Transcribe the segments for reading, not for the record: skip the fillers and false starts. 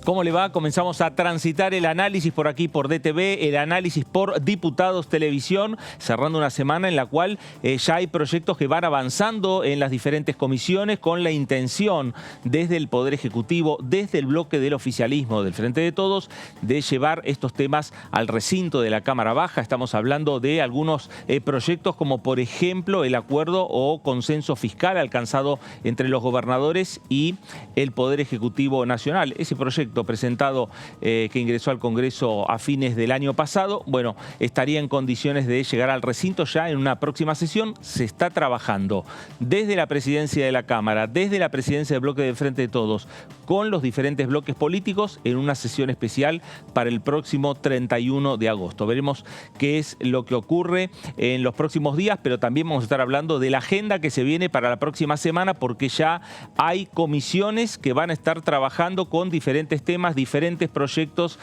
¿Cómo le va? Comenzamos a transitar el análisis por aquí, por DTV, el análisis por Diputados Televisión, cerrando una semana en la cual ya hay proyectos que van avanzando en las diferentes comisiones con la intención desde el Poder Ejecutivo, desde el bloque del oficialismo del Frente de Todos, de llevar estos temas al recinto de la Cámara Baja. Estamos hablando de algunos proyectos como, por ejemplo, el acuerdo o consenso fiscal alcanzado entre los gobernadores y el Poder Ejecutivo Nacional. Ese proyecto presentado que ingresó al Congreso a fines del año pasado, bueno, estaría en condiciones de llegar al recinto ya en una próxima sesión. Se está trabajando desde la presidencia de la Cámara, desde la presidencia del bloque del Frente de Todos, con los diferentes bloques políticos en una sesión especial para el próximo 31 de agosto. Veremos qué es lo que ocurre en los próximos días, pero también vamos a estar hablando de la agenda que se viene para la próxima semana, porque ya hay comisiones que van a estar trabajando con diferentes temas, diferentes proyectos,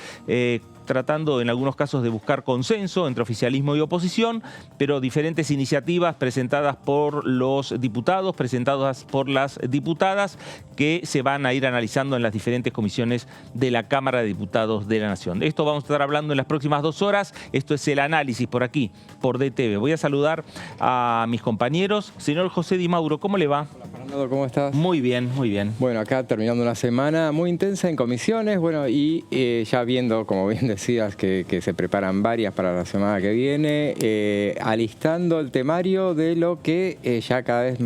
tratando en algunos casos de buscar consenso entre oficialismo y oposición, pero diferentes iniciativas presentadas por los diputados, presentadas por las diputadas, que se van a ir analizando en las diferentes comisiones de la Cámara de Diputados de la Nación. De esto vamos a estar hablando en las próximas 2 horas. Esto es el análisis por aquí, por DTV. Voy a saludar a mis compañeros. Señor José Di Mauro, ¿cómo le va? Hola, Fernando, ¿cómo estás? Muy bien, muy bien. Bueno, acá terminando una semana muy intensa en comisiones, bueno, y ya viendo, como bien decías, que se preparan varias para la semana que viene, alistando el temario de lo que ya cada vez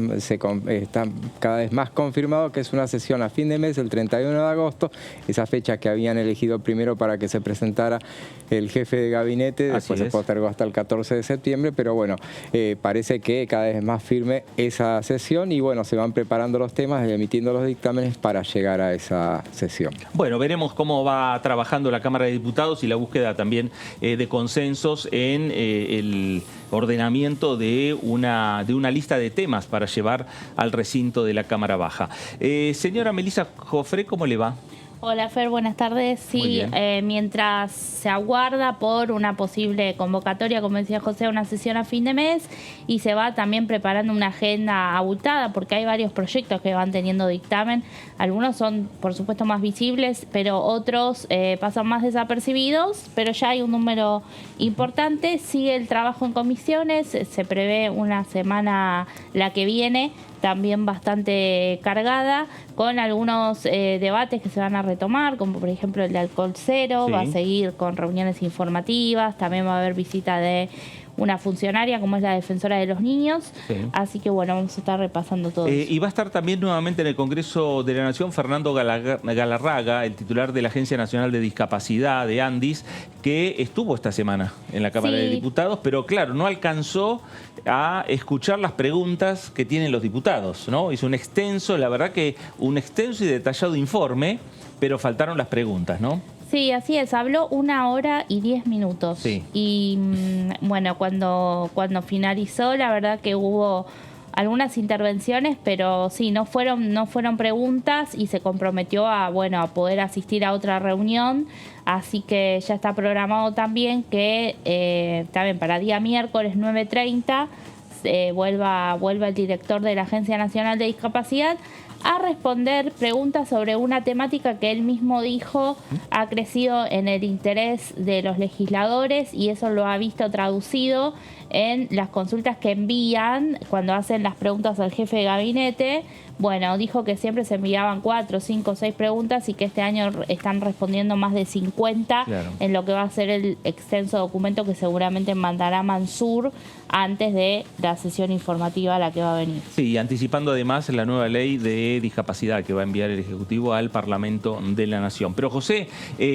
está cada vez más confirmado, que es una sesión a fin de mes, el 31 de agosto, esa fecha que habían elegido primero para que se presentara el jefe de gabinete, después se postergó hasta el 14 de septiembre, pero bueno, parece que cada vez es más firme esa sesión y bueno, se van preparando los temas y emitiendo los dictámenes para llegar a esa sesión. Bueno, veremos cómo va trabajando la Cámara de Diputados y la búsqueda también de consensos en el ordenamiento de una lista de temas para llevar al recinto de la Cámara Baja. Señora Melissa Jofré, ¿cómo le va? Hola Fer, buenas tardes. Sí, mientras se aguarda por una posible convocatoria, como decía José, una sesión a fin de mes, y se va también preparando una agenda abultada, porque hay varios proyectos que van teniendo dictamen. Algunos son, por supuesto, más visibles, pero otros pasan más desapercibidos, pero ya hay un número importante. Sigue el trabajo en comisiones, se prevé una semana, la que viene, también bastante cargada, con algunos debates que se van a retomar, como por ejemplo el de alcohol cero. Sí. Va a seguir con reuniones informativas, también va a haber visita de una funcionaria como es la defensora de los niños. Sí. Así que bueno, vamos a estar repasando todo eso. Y va a estar también nuevamente en el Congreso de la Nación Fernando Galarraga, el titular de la Agencia Nacional de Discapacidad, de ANDIS, que estuvo esta semana en la Cámara de Diputados, pero claro, no alcanzó a escuchar las preguntas que tienen los diputados, ¿no? Hizo un extenso, la verdad que un extenso y detallado informe, pero faltaron las preguntas, ¿no? Sí, así es. Habló 1 hora y 10 minutos. Sí. Y bueno, cuando finalizó, la verdad que hubo algunas intervenciones, pero sí, no fueron preguntas, y se comprometió a poder asistir a otra reunión. Así que ya está programado también que también para día miércoles 9:30 vuelva el director de la Agencia Nacional de Discapacidad a responder preguntas sobre una temática que él mismo dijo ha crecido en el interés de los legisladores, y eso lo ha visto traducido en las consultas que envían cuando hacen las preguntas al jefe de gabinete. Bueno, dijo que siempre se enviaban 4, 5, 6 preguntas, y que este año están respondiendo más de 50 en lo que va a ser el extenso documento que seguramente mandará Mansur antes de la sesión informativa a la que va a venir. Sí, anticipando además la nueva ley de discapacidad que va a enviar el Ejecutivo al Parlamento de la Nación. Pero José,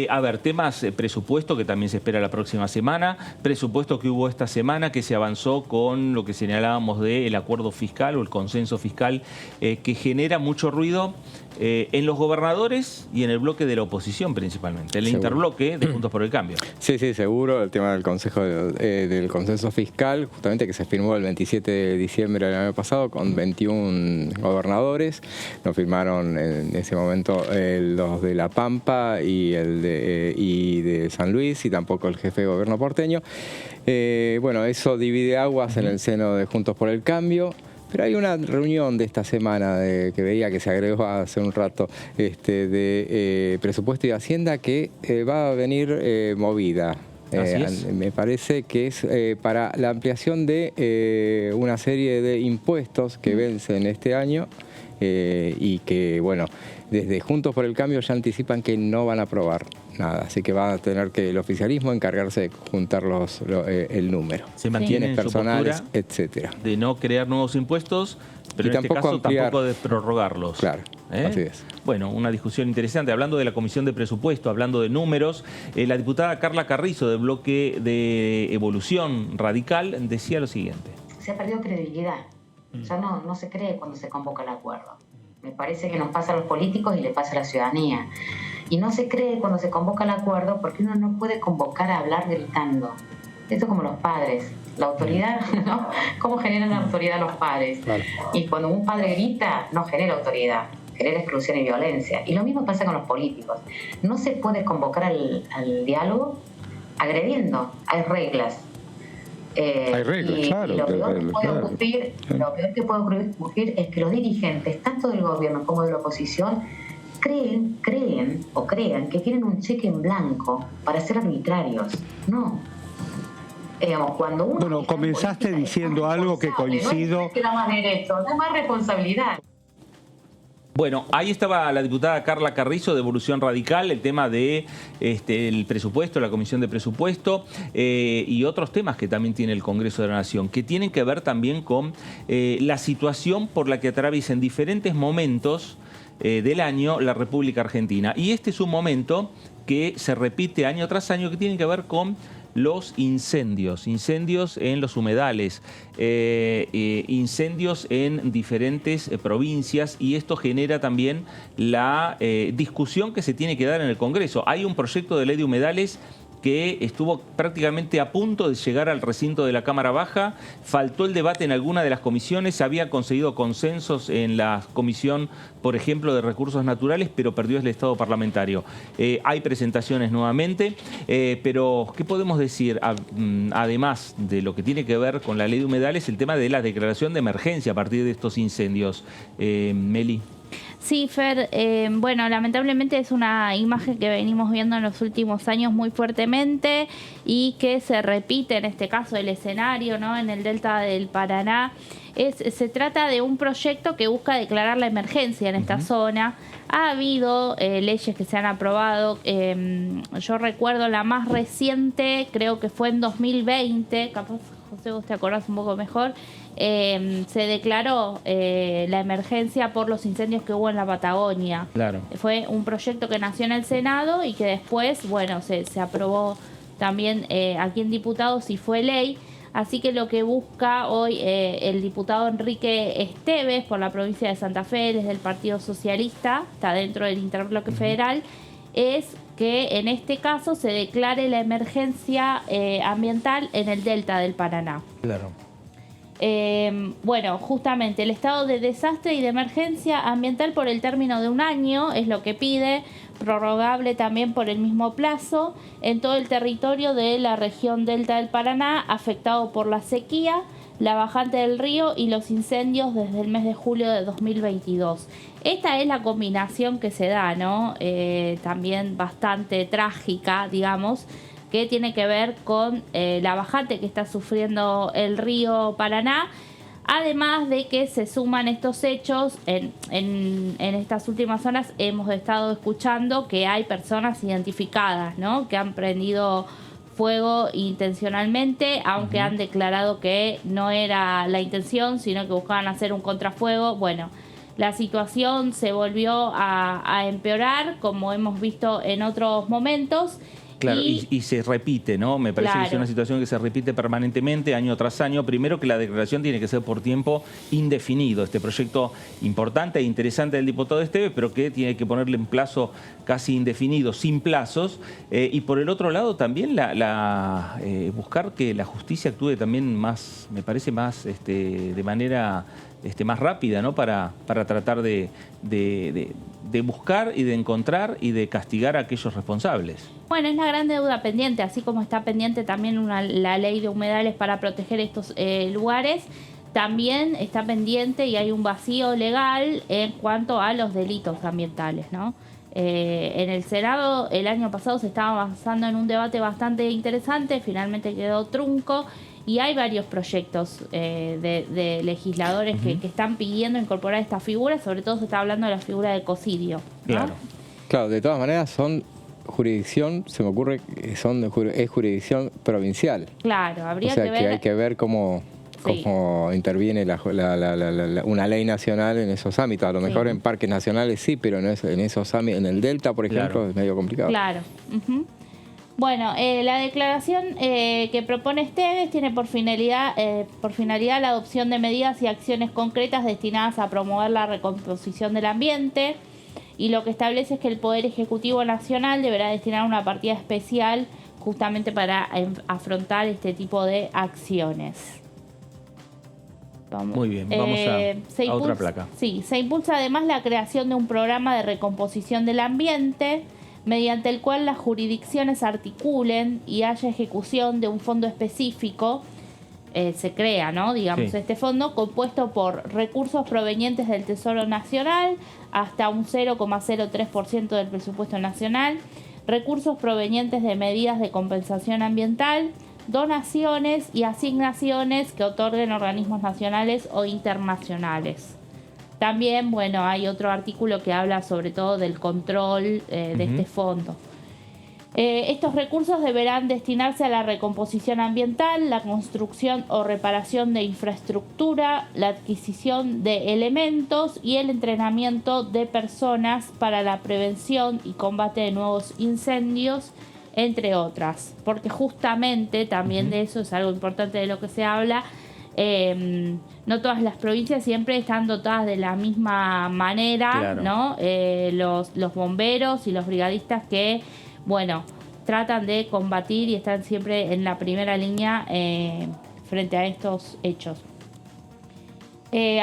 a ver, temas presupuesto que también se espera la próxima semana, presupuesto que hubo esta semana, que se avanzó con lo que señalábamos del acuerdo fiscal o el consenso fiscal, que genera mucho ruido en los gobernadores y en el bloque de la oposición principalmente, el interbloque de Juntos por el Cambio. Sí, sí, seguro. El tema del del consenso fiscal, justamente, que se firmó el 27 de diciembre del año pasado con 21 gobernadores. No firmaron en ese momento los de La Pampa y de San Luis, y tampoco el jefe de gobierno porteño. Bueno, eso divide aguas en el seno de Juntos por el Cambio. Pero hay una reunión de esta semana que veía que se agregó hace un rato de presupuesto y hacienda que va a venir movida. Me parece que es para la ampliación de una serie de impuestos que vencen este año y que, bueno, desde Juntos por el Cambio ya anticipan que no van a aprobar nada, así que va a tener que el oficialismo encargarse de juntar el número. Se mantiene personales, etcétera. De no crear nuevos impuestos, pero en este caso tampoco de prorrogarlos. Claro, así es. Bueno, una discusión interesante. Hablando de la Comisión de Presupuesto, hablando de números, la diputada Carla Carrizo, del bloque de Evolución Radical, decía lo siguiente. Se ha perdido credibilidad. Ya no se cree cuando se convoca el acuerdo. Me parece que nos pasa a los políticos y le pasa a la ciudadanía. Y no se cree cuando se convoca el acuerdo porque uno no puede convocar a hablar gritando. Esto es como los padres. La autoridad, ¿no? ¿Cómo generan la autoridad los padres? Claro. Y cuando un padre grita, no genera autoridad, genera exclusión y violencia. Y lo mismo pasa con los políticos. No se puede convocar al diálogo agrediendo. Hay reglas. Hay reglas, claro. Y lo peor que puede ocurrir es que los dirigentes, tanto del gobierno como de la oposición, crean que tienen un cheque en blanco para ser arbitrarios. No. Cuando uno bueno, comenzaste diciendo algo que coincido. No es que da más derecho, da más responsabilidad. Bueno, ahí estaba la diputada Carla Carrizo de Evolución Radical, el tema de el presupuesto, la Comisión de Presupuesto y otros temas que también tiene el Congreso de la Nación, que tienen que ver también con la situación por la que atraviesa en diferentes momentos del año la República Argentina. Y este es un momento que se repite año tras año, que tiene que ver con los incendios en los humedales, incendios en diferentes provincias, y esto genera también la discusión que se tiene que dar en el Congreso. Hay un proyecto de ley de humedales que estuvo prácticamente a punto de llegar al recinto de la Cámara Baja, faltó el debate en alguna de las comisiones, se había conseguido consensos en la comisión, por ejemplo, de Recursos Naturales, pero perdió el estado parlamentario. Hay presentaciones nuevamente, pero ¿qué podemos decir? Además de lo que tiene que ver con la ley de humedales, el tema de la declaración de emergencia a partir de estos incendios. Meli. Sí, Fer, bueno, lamentablemente es una imagen que venimos viendo en los últimos años muy fuertemente y que se repite en este caso el escenario, ¿no? En el delta del Paraná. Se trata de un proyecto que busca declarar la emergencia en esta zona. Ha habido leyes que se han aprobado. Yo recuerdo la más reciente, creo que fue en 2020, capaz José vos te acordás un poco mejor. Se declaró la emergencia por los incendios que hubo en la Patagonia. Claro. Fue un proyecto que nació en el Senado y que después, bueno, se aprobó también aquí en diputados y fue ley. Así que lo que busca hoy el diputado Enrique Esteves por la provincia de Santa Fe, desde el Partido Socialista, está dentro del Interbloque Federal, es que en este caso se declare la emergencia ambiental en el delta del Paraná. Claro. Bueno, justamente el estado de desastre y de emergencia ambiental por el término de un año es lo que pide, prorrogable también por el mismo plazo en todo el territorio de la región delta del Paraná afectado por la sequía, la bajante del río y los incendios desde el mes de julio de 2022. Esta es la combinación que se da, ¿no? También bastante trágica, digamos, que tiene que ver con la bajante que está sufriendo el río Paraná, además de que se suman estos hechos. En estas últimas horas hemos estado escuchando que hay personas identificadas, ¿no? Que han prendido fuego intencionalmente, aunque han declarado que no era la intención, sino que buscaban hacer un contrafuego. Bueno, la situación se volvió a empeorar, como hemos visto en otros momentos. Claro, y se repite, ¿no? Me parece que es una situación que se repite permanentemente, año tras año. Primero, que la declaración tiene que ser por tiempo indefinido. Este proyecto importante e interesante del diputado Esteves, pero que tiene que ponerle en plazo casi indefinido, sin plazos. Y por el otro lado, también buscar que la justicia actúe también más, me parece más de manera más rápida, ¿no? Para tratar de buscar y de encontrar y de castigar a aquellos responsables. Bueno, es la gran deuda pendiente, así como está pendiente también la ley de humedales para proteger estos lugares. también está pendiente y hay un vacío legal en cuanto a los delitos ambientales, ¿no? En el Senado el año pasado se estaba avanzando en un debate bastante interesante, finalmente quedó trunco y hay varios proyectos de legisladores que están pidiendo incorporar esta figura, sobre todo se está hablando de la figura de ecocidio, ¿no? Claro, de todas maneras son jurisdicción, se me ocurre que es jurisdicción provincial. Claro, habría que ver. O sea que hay que ver cómo interviene una ley nacional en esos ámbitos. A lo mejor en parques nacionales sí, pero en esos ámbitos, en el Delta, por ejemplo, es medio complicado. Claro. Bueno, la declaración que propone Esteves tiene por finalidad la adopción de medidas y acciones concretas destinadas a promover la recomposición del ambiente, y lo que establece es que el Poder Ejecutivo Nacional deberá destinar una partida especial justamente para afrontar este tipo de acciones. Muy bien, vamos a otra placa. Sí, se impulsa además la creación de un programa de recomposición del ambiente, mediante el cual las jurisdicciones articulen y haya ejecución de un fondo específico. Se crea, ¿no? Digamos, este fondo compuesto por recursos provenientes del Tesoro Nacional hasta un 0,03% del presupuesto nacional, recursos provenientes de medidas de compensación ambiental, donaciones y asignaciones que otorguen organismos nacionales o internacionales. También, bueno, hay otro artículo que habla sobre todo del control de este fondo. Estos recursos deberán destinarse a la recomposición ambiental, la construcción o reparación de infraestructura, la adquisición de elementos y el entrenamiento de personas para la prevención y combate de nuevos incendios, entre otras. Porque justamente también de eso es algo importante de lo que se habla. No todas las provincias siempre están dotadas de la misma manera, ¿no? Los bomberos y los brigadistas que, bueno, tratan de combatir y están siempre en la primera línea frente a estos hechos.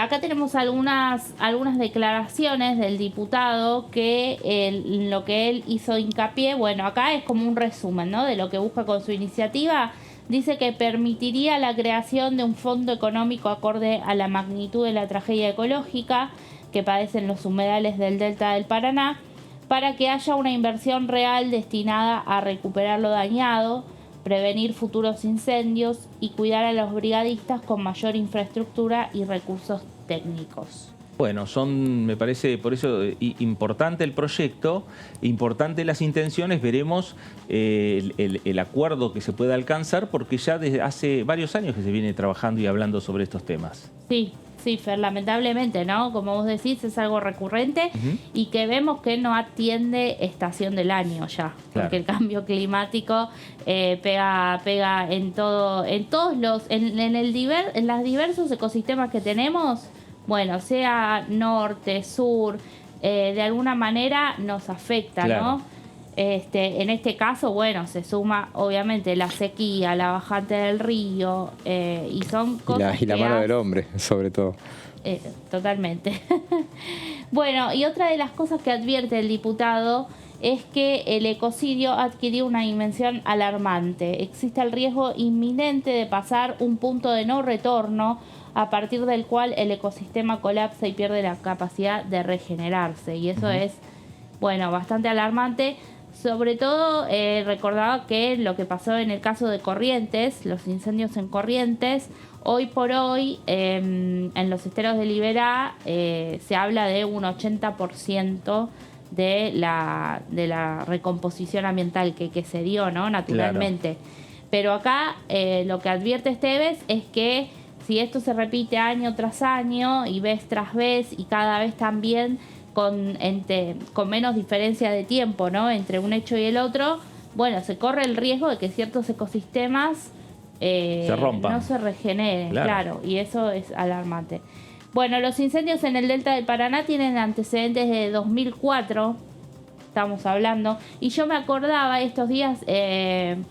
Acá tenemos algunas declaraciones del diputado que lo que él hizo hincapié, bueno, acá es como un resumen, ¿no?, de lo que busca con su iniciativa. Dice que permitiría la creación de un fondo económico acorde a la magnitud de la tragedia ecológica que padecen los humedales del Delta del Paraná, para que haya una inversión real destinada a recuperar lo dañado, prevenir futuros incendios y cuidar a los brigadistas con mayor infraestructura y recursos técnicos. Bueno, me parece por eso importante el proyecto, importante las intenciones, veremos el acuerdo que se pueda alcanzar, porque ya desde hace varios años que se viene trabajando y hablando sobre estos temas. Sí, Fer, lamentablemente, ¿no? Como vos decís, es algo recurrente y que vemos que no atiende estación del año ya, porque el cambio climático pega en los diversos ecosistemas que tenemos. Bueno, sea norte, sur, de alguna manera nos afecta, ¿no? En este caso, bueno, se suma obviamente la sequía, la bajante del río, y son cosas y la mano del hombre, sobre todo. Totalmente. Bueno, y otra de las cosas que advierte el diputado es que el ecocidio adquirió una dimensión alarmante. Existe el riesgo inminente de pasar un punto de no retorno, a partir del cual el ecosistema colapsa y pierde la capacidad de regenerarse. Y eso es, bueno, bastante alarmante. Sobre todo recordaba que lo que pasó en el caso de Corrientes, los incendios en Corrientes, hoy por hoy en los esteros de Liberá se habla de un 80% de la recomposición ambiental que se dio, ¿no?, naturalmente. Pero acá lo que advierte Esteves es que si esto se repite año tras año y vez tras vez y cada vez también con menos diferencia de tiempo, ¿no?, entre un hecho y el otro, bueno, se corre el riesgo de que ciertos ecosistemas se rompan, no se regeneren, claro, y eso es alarmante. Bueno, los incendios en el Delta del Paraná tienen antecedentes de 2004, estamos hablando, y yo me acordaba estos días,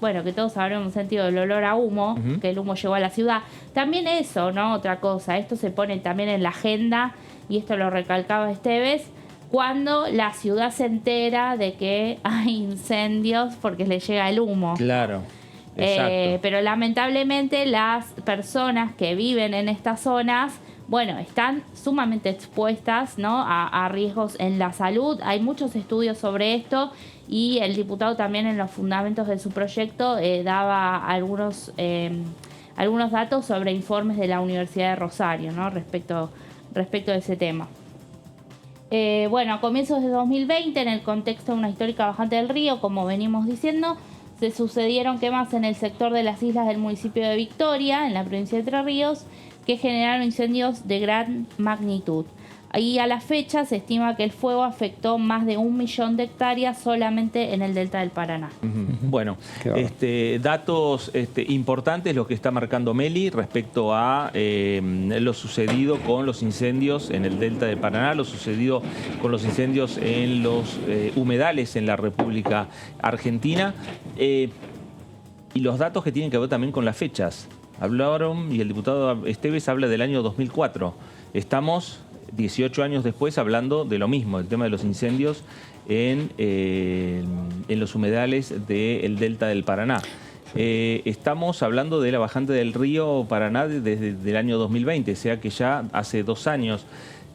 bueno, que todos habremos sentido el olor a humo, que el humo llegó a la ciudad. También eso, ¿no?, otra cosa, esto se pone también en la agenda, y esto lo recalcaba Esteves, cuando la ciudad se entera de que hay incendios porque le llega el humo. Claro. Pero lamentablemente las personas que viven en estas zonas, bueno, están sumamente expuestas, ¿no?, a riesgos en la salud. Hay muchos estudios sobre esto y el diputado también en los fundamentos de su proyecto daba algunos datos sobre informes de la Universidad de Rosario, ¿no?, respecto de ese tema. Bueno, a comienzos de 2020, en el contexto de una histórica bajante del río, como venimos diciendo, se sucedieron quemas en el sector de las islas del municipio de Victoria, en la provincia de Entre Ríos, que generaron incendios de gran magnitud. Y a la fecha se estima que el fuego afectó más de 1 millón de hectáreas solamente en el delta del Paraná. Bueno, datos importantes lo que está marcando Meli respecto a lo sucedido con los incendios en el delta del Paraná, lo sucedido con los incendios en los humedales en la República Argentina y los datos que tienen que ver también con las fechas. Hablaron y el diputado Esteves habla del año 2004. Estamos 18 años después hablando de lo mismo, el tema de los incendios en los humedales del delta del Paraná. Estamos hablando de la bajante del río Paraná desde el año 2020, o sea que ya hace 2 años.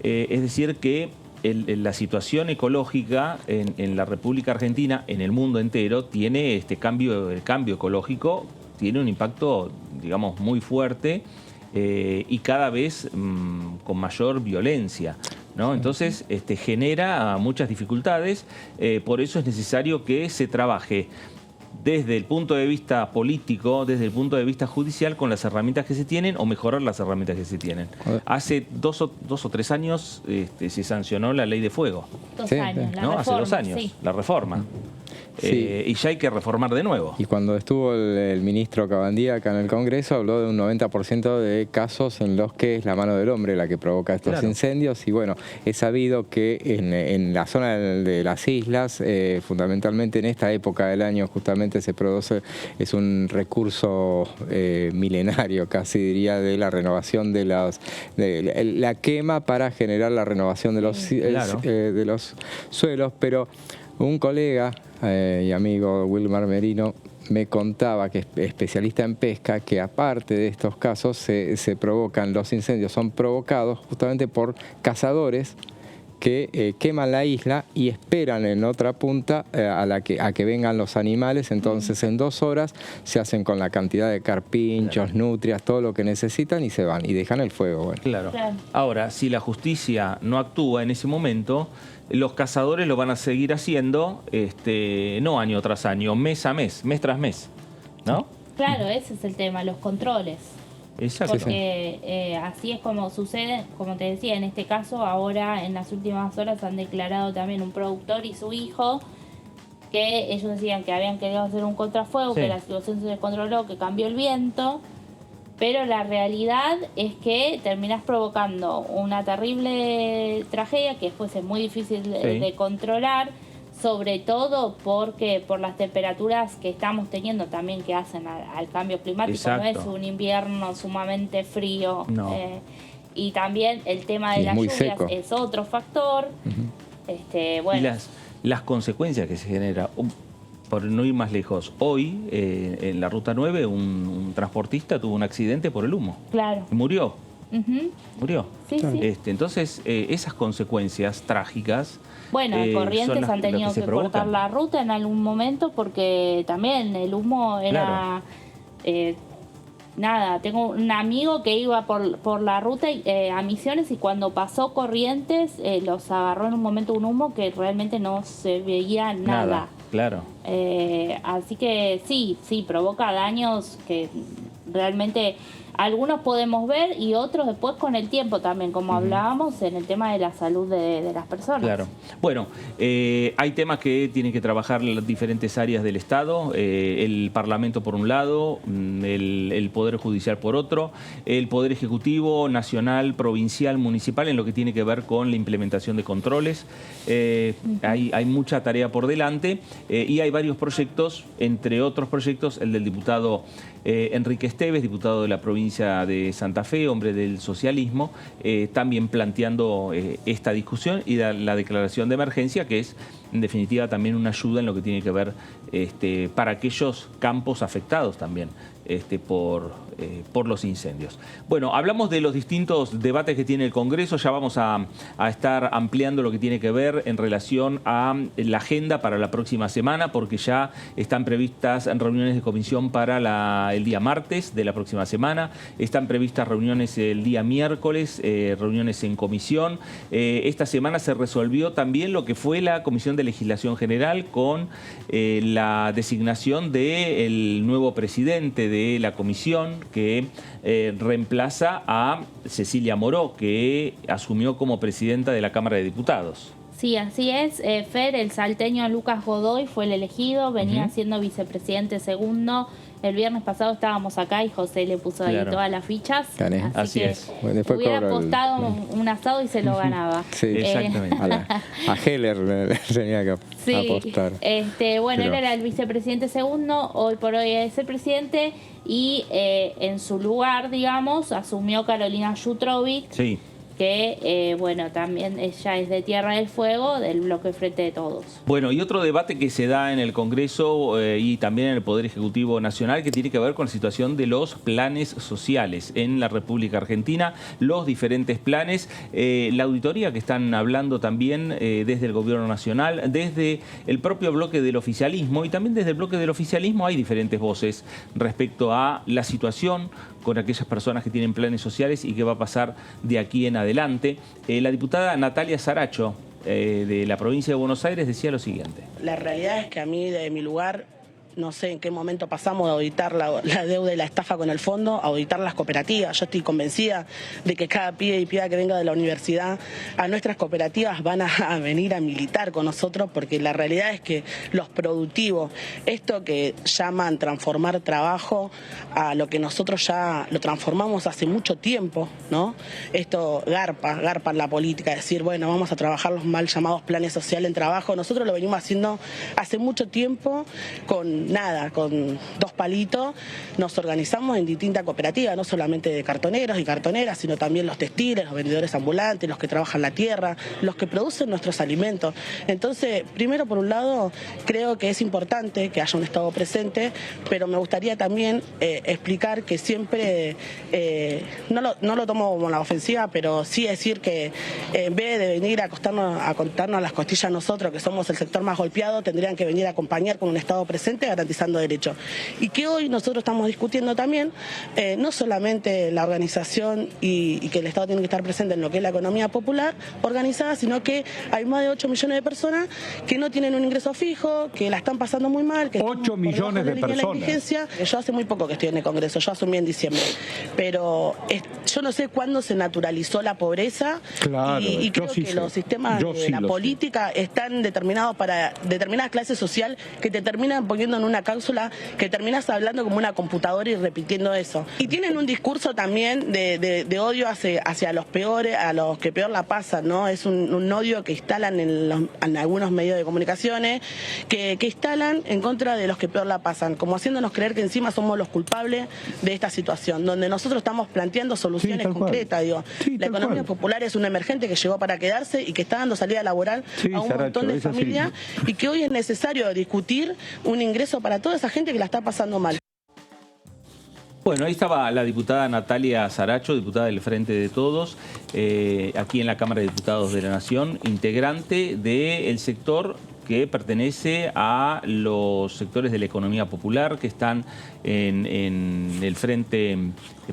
Es decir que la situación ecológica en la República Argentina, en el mundo entero, tiene el cambio ecológico tiene un impacto, digamos, muy fuerte y cada vez con mayor violencia, ¿no? Entonces genera muchas dificultades, por eso es necesario que se trabaje desde el punto de vista político, desde el punto de vista judicial, con las herramientas que se tienen o mejorar las herramientas que se tienen. Hace 2 o 3 años se sancionó la ley de fuego. 2 años, la reforma. Hace 2 años, sí. La reforma. Sí. Y ya hay que reformar de nuevo. Y cuando estuvo el ministro Cabandía acá en el Congreso, habló de un 90% de casos en los que es la mano del hombre la que provoca estos incendios. Y bueno, es sabido que en la zona de las islas, fundamentalmente en esta época del año, justamente se produce, es un recurso milenario, casi diría, de la renovación de la quema para generar la renovación de los suelos. Pero un colega y amigo, Wilmar Merino, me contaba, que es especialista en pesca, que aparte de estos casos se provocan, los incendios son provocados justamente por cazadores que queman la isla y esperan en otra punta a que vengan los animales. Entonces en 2 horas se hacen con la cantidad de carpinchos, nutrias, todo lo que necesitan y se van y dejan el fuego. Bueno. Claro. Ahora, si la justicia no actúa en ese momento, los cazadores lo van a seguir haciendo, no año tras año, mes a mes, mes tras mes, ¿no? Claro, ese es el tema, los controles. Exacto. Porque así es como sucede, como te decía, en este caso ahora en las últimas horas han declarado también un productor y su hijo, que ellos decían que habían querido hacer un contrafuego, que la situación se descontroló, que cambió el viento, pero la realidad es que terminás provocando una terrible tragedia que después es muy difícil de controlar, sobre todo porque por las temperaturas que estamos teniendo también que hacen al cambio climático. Exacto. No es un invierno sumamente frío. No. Y también el tema de las lluvias seco. Es otro factor. Bueno. Y las consecuencias que se genera. Por no ir más lejos, hoy en la Ruta 9 un transportista tuvo un accidente por el humo. Claro. Y murió. Murió. Sí, sí. Entonces, esas consecuencias trágicas. Bueno, Corrientes han tenido que cortar la ruta en algún momento porque también el humo era... Nada, tengo un amigo que iba por la ruta a Misiones y cuando pasó Corrientes los agarró en un momento un humo que realmente no se veía nada. Claro. Así que sí, provoca daños que realmente algunos podemos ver y otros después con el tiempo también, como hablábamos en el tema de la salud de las personas. Claro. Bueno, hay temas que tienen que trabajar las diferentes áreas del Estado, el Parlamento por un lado, el Poder Judicial por otro, el Poder Ejecutivo, nacional, provincial, municipal, en lo que tiene que ver con la implementación de controles. Hay mucha tarea por delante y hay varios proyectos, entre otros proyectos, el del diputado Enrique Esteves, diputado de la provincia de Santa Fe, hombre del socialismo, también planteando esta discusión y la declaración de emergencia, que es en definitiva también una ayuda en lo que tiene que ver para aquellos campos afectados también por los incendios. Bueno, hablamos de los distintos debates que tiene el Congreso, ya vamos a estar ampliando lo que tiene que ver en relación a la agenda para la próxima semana, porque ya están previstas reuniones de comisión para el día martes de la próxima semana, están previstas reuniones el día miércoles, reuniones en comisión. Esta semana se resolvió también lo que fue la Comisión de Legislación General con la designación del nuevo presidente de la comisión, que reemplaza a Cecilia Moró, que asumió como presidenta de la Cámara de Diputados. Sí, así es. Fer, el salteño Lucas Godoy fue el elegido, venía siendo vicepresidente segundo. El viernes pasado estábamos acá y José le puso ahí todas las fichas. Gané. Así que es. Bueno, después hubiera apostado un asado y se lo ganaba. Sí, exactamente. A Heller le tenía que apostar. Bueno, él era el vicepresidente segundo, hoy por hoy es el presidente y en su lugar, digamos, asumió Carolina Yutrovic. Sí. Que, también ella es de Tierra del Fuego, del bloque Frente de Todos. Bueno, y otro debate que se da en el Congreso y también en el Poder Ejecutivo Nacional, que tiene que ver con la situación de los planes sociales en la República Argentina, los diferentes planes, la auditoría que están hablando también desde el Gobierno Nacional, desde el propio bloque del oficialismo, y también desde el bloque del oficialismo hay diferentes voces respecto a la situación con aquellas personas que tienen planes sociales y qué va a pasar de aquí en adelante. La diputada Natalia Saracho, de la provincia de Buenos Aires, decía lo siguiente. La realidad es que a mí, de mi lugar, no sé en qué momento pasamos de auditar la deuda y la estafa con el fondo a auditar las cooperativas. Yo estoy convencida de que cada pibe y piba que venga de la universidad a nuestras cooperativas van a venir a militar con nosotros, porque la realidad es que los productivos, esto que llaman transformar trabajo a lo que nosotros ya lo transformamos hace mucho tiempo, ¿no? Esto garpa en la política, decir, bueno, vamos a trabajar los mal llamados planes sociales en trabajo. Nosotros lo venimos haciendo hace mucho tiempo con dos palitos. Nos organizamos en distintas cooperativas, no solamente de cartoneros y cartoneras, sino también los textiles, los vendedores ambulantes, los que trabajan la tierra, los que producen nuestros alimentos. Entonces, primero, por un lado, creo que es importante que haya un Estado presente, pero me gustaría también explicar que siempre, no lo tomo como la ofensiva, pero sí decir que en vez de venir a contarnos las costillas nosotros, que somos el sector más golpeado, tendrían que venir a acompañar con un Estado presente garantizando derechos. Y que hoy nosotros estamos discutiendo también, no solamente la organización y que el Estado tiene que estar presente en lo que es la economía popular organizada, sino que hay más de 8 millones de personas que no tienen un ingreso fijo, que la están pasando muy mal. Que 8 millones de personas. Yo hace muy poco que estoy en el Congreso, yo asumí en diciembre, pero yo no sé cuándo se naturalizó la pobreza. Claro, y creo que los sistemas de la política están determinados para determinadas clases sociales que te terminan poniendo en una cápsula, que terminas hablando como una computadora y repitiendo eso. Y tienen un discurso también de odio hacia los peores, a los que peor la pasan, ¿no? Es un odio que instalan en algunos medios de comunicaciones, que instalan en contra de los que peor la pasan, como haciéndonos creer que encima somos los culpables de esta situación, donde nosotros estamos planteando soluciones concretas. Digo, la economía popular es un emergente que llegó para quedarse y que está dando salida laboral a un montón de familias, y que hoy es necesario discutir un ingreso para toda esa gente que la está pasando mal. Bueno, ahí estaba la diputada Natalia Saracho, diputada del Frente de Todos, aquí en la Cámara de Diputados de la Nación, integrante del sector que pertenece a los sectores de la economía popular que están en el Frente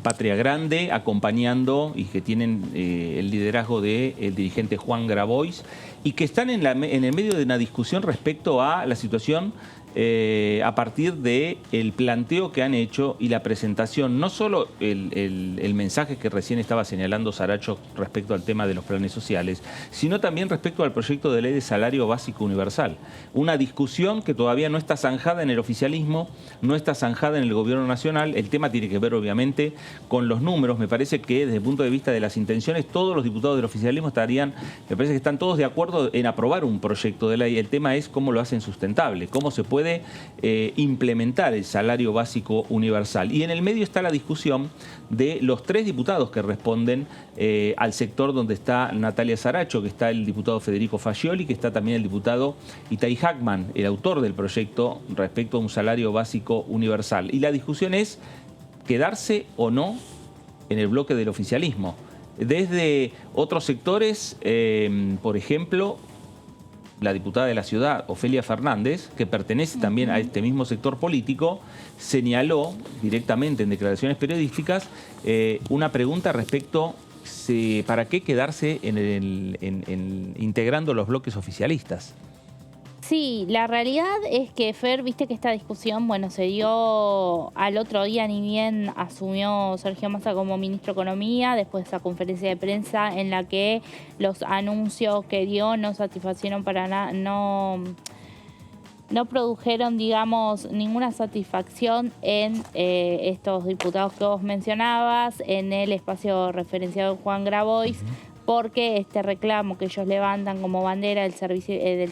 Patria Grande, acompañando y que tienen el liderazgo del dirigente Juan Grabois, y que están en el medio de una discusión respecto a la situación a partir del planteo que han hecho y la presentación, no solo el mensaje que recién estaba señalando Saracho respecto al tema de los planes sociales, sino también respecto al proyecto de ley de salario básico universal. Una discusión que todavía no está zanjada en el oficialismo, no está zanjada en el Gobierno Nacional. El tema tiene que ver, obviamente, con los números. Me parece que desde el punto de vista de las intenciones, todos los diputados del oficialismo me parece que están todos de acuerdo en aprobar un proyecto de ley. El tema es cómo lo hacen sustentable, cómo se puede puede implementar el salario básico universal. Y en el medio está la discusión de los 3 diputados que responden al sector donde está Natalia Saracho, que está el diputado Federico Fascioli, que está también el diputado Itay Hackman, el autor del proyecto respecto a un salario básico universal. Y la discusión es quedarse o no en el bloque del oficialismo. Desde otros sectores, por ejemplo, la diputada de la ciudad, Ofelia Fernández, que pertenece también a este mismo sector político, señaló directamente en declaraciones periodísticas una pregunta respecto ¿para qué quedarse integrando los bloques oficialistas? Sí, la realidad es que, Fer, viste que esta discusión, bueno, se dio al otro día, ni bien asumió Sergio Massa como ministro de Economía, después de esa conferencia de prensa en la que los anuncios que dio no satisfacieron para nada, no produjeron, digamos, ninguna satisfacción en estos diputados que vos mencionabas, en el espacio referenciado en Juan Grabois, porque este reclamo que ellos levantan como bandera del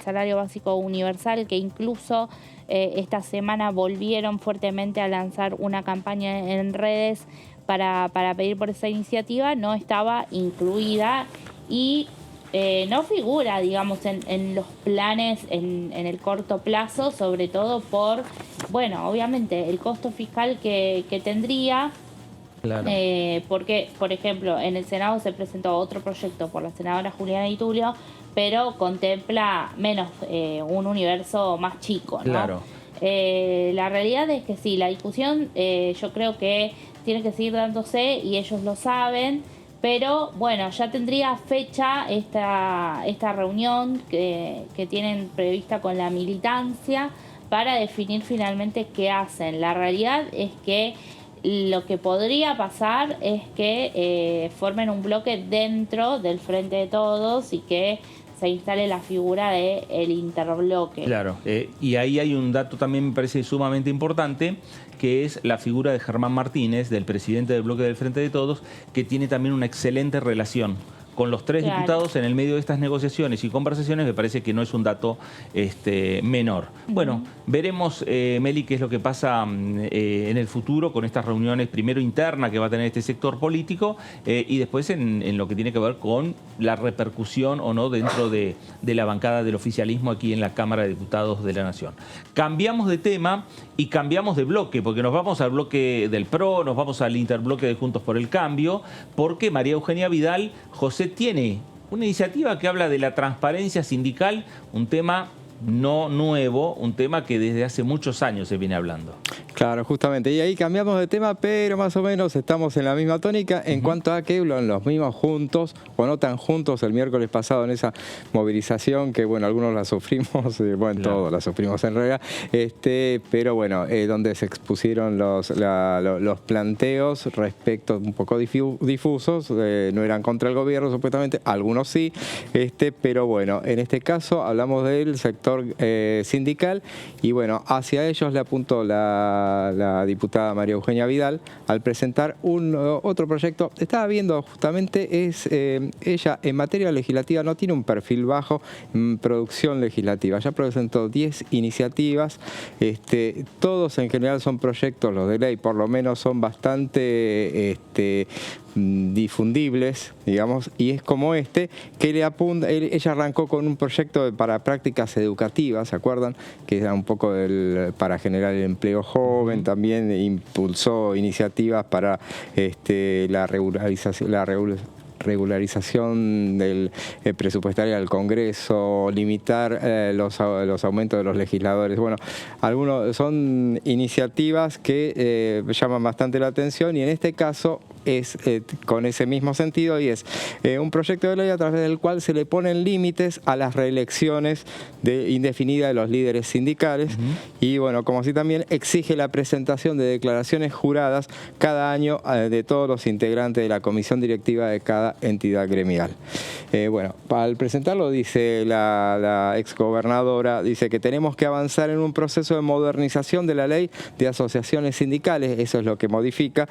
salario básico universal, que incluso esta semana volvieron fuertemente a lanzar una campaña en redes para pedir por esa iniciativa, no estaba incluida y no figura, digamos, en los planes en el corto plazo, sobre todo por, bueno, obviamente el costo fiscal que tendría. Claro. Porque, por ejemplo, en el Senado se presentó otro proyecto por la senadora Juliana Di Tulio, pero contempla menos, un universo más chico, ¿no? Claro. La realidad es que sí, la discusión yo creo que tiene que seguir dándose y ellos lo saben, pero bueno, ya tendría fecha esta reunión que tienen prevista con la militancia para definir finalmente qué hacen. La realidad es que lo que podría pasar es que formen un bloque dentro del Frente de Todos y que se instale la figura del interbloque. Claro, y ahí hay un dato también me parece sumamente importante, que es la figura de Germán Martínez, del presidente del bloque del Frente de Todos, que tiene también una excelente relación con los 3 diputados en el medio de estas negociaciones y conversaciones. Me parece que no es un dato menor. Bueno, veremos, Meli, qué es lo que pasa en el futuro con estas reuniones, primero interna que va a tener este sector político y después en lo que tiene que ver con la repercusión o no dentro de la bancada del oficialismo aquí en la Cámara de Diputados de la Nación. Cambiamos de tema y cambiamos de bloque, porque nos vamos al bloque del PRO, nos vamos al interbloque de Juntos por el Cambio, porque María Eugenia Vidal, José tiene una iniciativa que habla de la transparencia sindical, un tema no nuevo, un tema que desde hace muchos años se viene hablando. Claro, justamente. Y ahí cambiamos de tema, pero más o menos estamos en la misma tónica en cuanto a que los mismos juntos o no tan juntos el miércoles pasado en esa movilización que, bueno, algunos la sufrimos, bueno, claro, todos la sufrimos en realidad, pero bueno, donde se expusieron los planteos respecto un poco difusos, no eran contra el gobierno supuestamente, algunos sí, pero bueno, en este caso hablamos del sector sindical y bueno, hacia ellos le apuntó la diputada María Eugenia Vidal al presentar otro proyecto. Estaba viendo justamente, ella en materia legislativa no tiene un perfil bajo en producción legislativa. Ya presentó 10 iniciativas, todos en general son proyectos, los de ley por lo menos son bastante difundibles, digamos, y es como que le apunta. Ella arrancó con un proyecto para prácticas educativas, ¿se acuerdan? Que era un poco para generar el empleo joven, también impulsó iniciativas para la regularización del presupuestaria del Congreso, limitar los aumentos de los legisladores. Bueno, algunos son iniciativas que llaman bastante la atención y en este caso es con ese mismo sentido y es un proyecto de ley a través del cual se le ponen límites a las reelecciones indefinidas de los líderes sindicales y bueno, como así también exige la presentación de declaraciones juradas cada año de todos los integrantes de la comisión directiva de cada la entidad gremial. Bueno, al presentarlo dice la exgobernadora, dice que tenemos que avanzar en un proceso de modernización de la ley de asociaciones sindicales, eso es lo que modifica.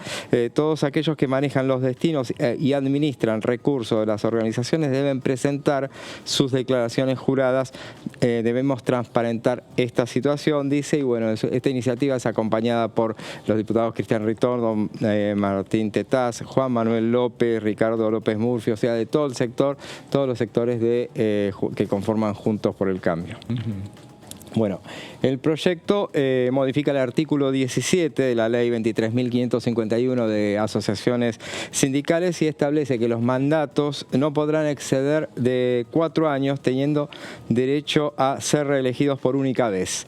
Todos aquellos que manejan los destinos y administran recursos de las organizaciones deben presentar sus declaraciones juradas, debemos transparentar esta situación, dice, y bueno, esta iniciativa es acompañada por los diputados Cristian Ritorno, Martín Tetaz, Juan Manuel López, Ricardo López Murphy, o sea, de todo el sector, todos los sectores que conforman Juntos por el Cambio. Bueno, el proyecto modifica el artículo 17 de la ley 23.551 de asociaciones sindicales y establece que los mandatos no podrán exceder de 4 años teniendo derecho a ser reelegidos por única vez.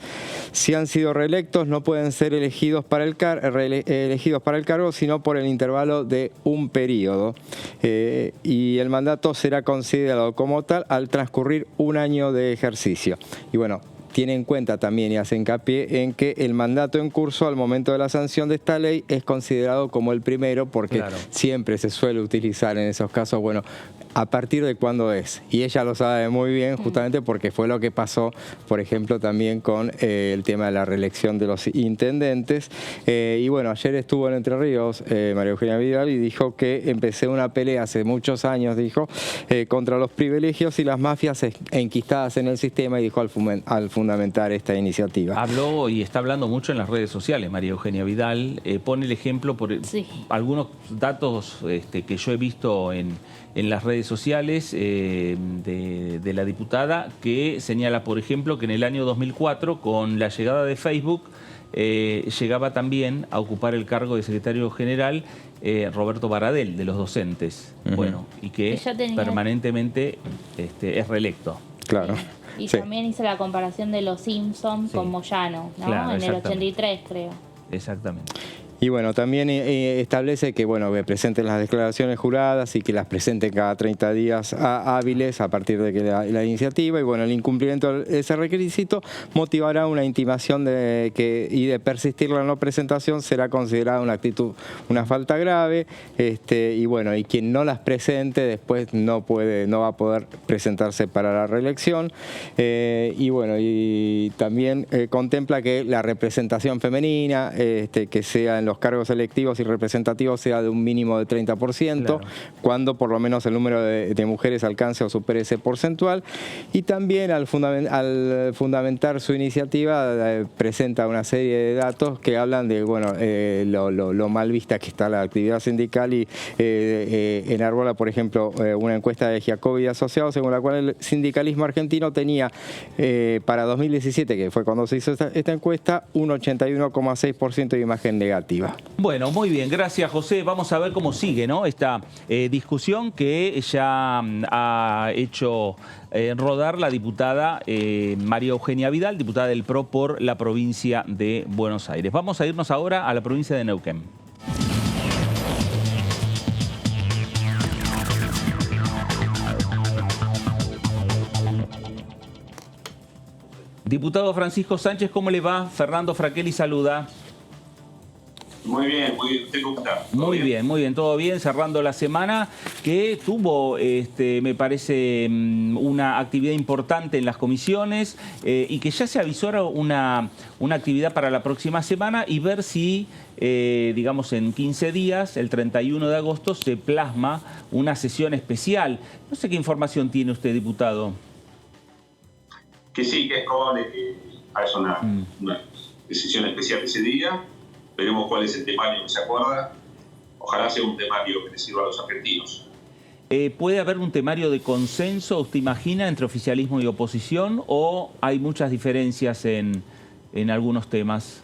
Si han sido reelectos no pueden ser elegidos para el cargo sino por el intervalo de un periodo y el mandato será considerado como tal al transcurrir un año de ejercicio. Y bueno, tiene en cuenta también y hace hincapié en que el mandato en curso al momento de la sanción de esta ley es considerado como el primero porque siempre se suele utilizar en esos casos, bueno, a partir de cuándo es. Y ella lo sabe muy bien justamente porque fue lo que pasó, por ejemplo, también con el tema de la reelección de los intendentes. Y bueno, ayer estuvo en Entre Ríos María Eugenia Vidal y dijo que empecé una pelea hace muchos años, dijo, contra los privilegios y las mafias enquistadas en el sistema y dijo al fundamentar esta iniciativa. Habló y está hablando mucho en las redes sociales, María Eugenia Vidal. Pone el ejemplo por algunos datos que yo he visto en las redes sociales de la diputada, que señala, por ejemplo, que en el año 2004, con la llegada de Facebook, llegaba también a ocupar el cargo de secretario general Roberto Baradel, de los docentes. Bueno, y que permanentemente es reelecto. Claro. Y también hizo la comparación de los Simpsons con Moyano, ¿no? Claro, en el 83, creo. Exactamente. Y bueno, también establece que, bueno, que presenten las declaraciones juradas y que las presenten cada 30 días hábiles a partir de que la iniciativa. Y bueno, el incumplimiento de ese requisito motivará una intimación y de persistir la no presentación será considerada una falta grave. Y bueno, y quien no las presente después no va a poder presentarse para la reelección. Y bueno, y también contempla que la representación femenina, que sea en los cargos electivos y representativos sea de un mínimo de 30%, cuando por lo menos el número de mujeres alcance o supere ese porcentual. Y también al fundamentar su iniciativa presenta una serie de datos que hablan de lo mal vista que está la actividad sindical y enarbola, por ejemplo, una encuesta de Giacobbe y Asociados según la cual el sindicalismo argentino tenía para 2017, que fue cuando se hizo esta encuesta, un 81,6% de imagen negativa. Bueno, muy bien, gracias José. Vamos a ver cómo sigue, ¿no? Esta discusión que ya ha hecho rodar la diputada María Eugenia Vidal, diputada del PRO por la provincia de Buenos Aires. Vamos a irnos ahora a la provincia de Neuquén. Diputado Francisco Sánchez, ¿cómo le va? Fernando Fraquelli saluda. Muy bien, ¿usted cómo está? Muy bien, todo bien, cerrando la semana que tuvo, me parece, una actividad importante en las comisiones y que ya se avisora una actividad para la próxima semana y ver si, digamos, en 15 días, el 31 de agosto, se plasma una sesión especial. No sé qué información tiene usted, diputado. Que sí, que es probable que haya una decisión especial ese día. Veremos cuál es el temario que se acuerda. Ojalá sea un temario que le sirva a los argentinos. ¿Puede haber un temario de consenso, usted imagina, entre oficialismo y oposición? ¿O hay muchas diferencias en algunos temas?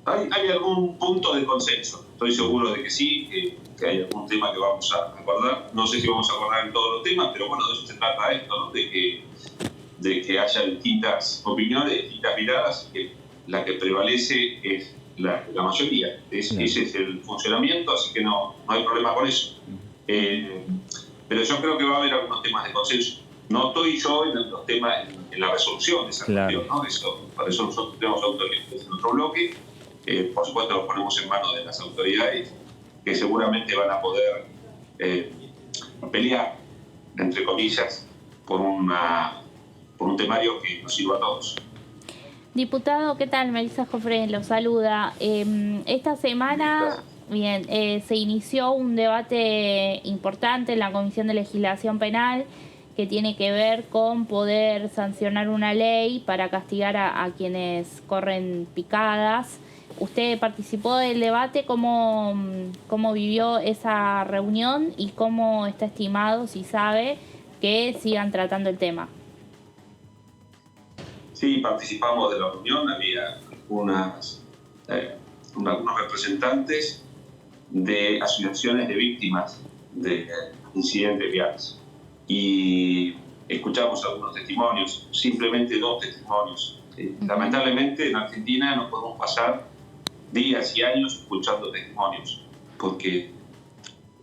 Hay algún punto de consenso. Estoy seguro de que sí, que hay algún tema que vamos a acordar. No sé si vamos a acordar en todos los temas, pero bueno, de eso se trata esto, ¿no? De que haya distintas opiniones, distintas miradas, y que la que prevalece es la mayoría. Ese es el funcionamiento, así que no hay problema con eso. Pero yo creo que va a haber algunos temas de consenso. No estoy yo en los temas, en la resolución de esa cuestión, ¿no? Para eso nosotros tenemos autoridades en nuestro bloque. Por supuesto, lo ponemos en manos de las autoridades que seguramente van a poder pelear, entre comillas, por un temario que nos sirva a todos. Diputado, ¿qué tal? Melissa Jofré lo saluda. Esta semana se inició un debate importante en la Comisión de Legislación Penal que tiene que ver con poder sancionar una ley para castigar a quienes corren picadas. Usted participó del debate, ¿cómo vivió esa reunión y cómo está estimado, si sabe, que sigan tratando el tema? Sí, participamos de la reunión, había algunos representantes de asociaciones de víctimas de incidentes viales y escuchamos algunos testimonios, simplemente 2 testimonios. Lamentablemente en Argentina no podemos pasar días y años escuchando testimonios, porque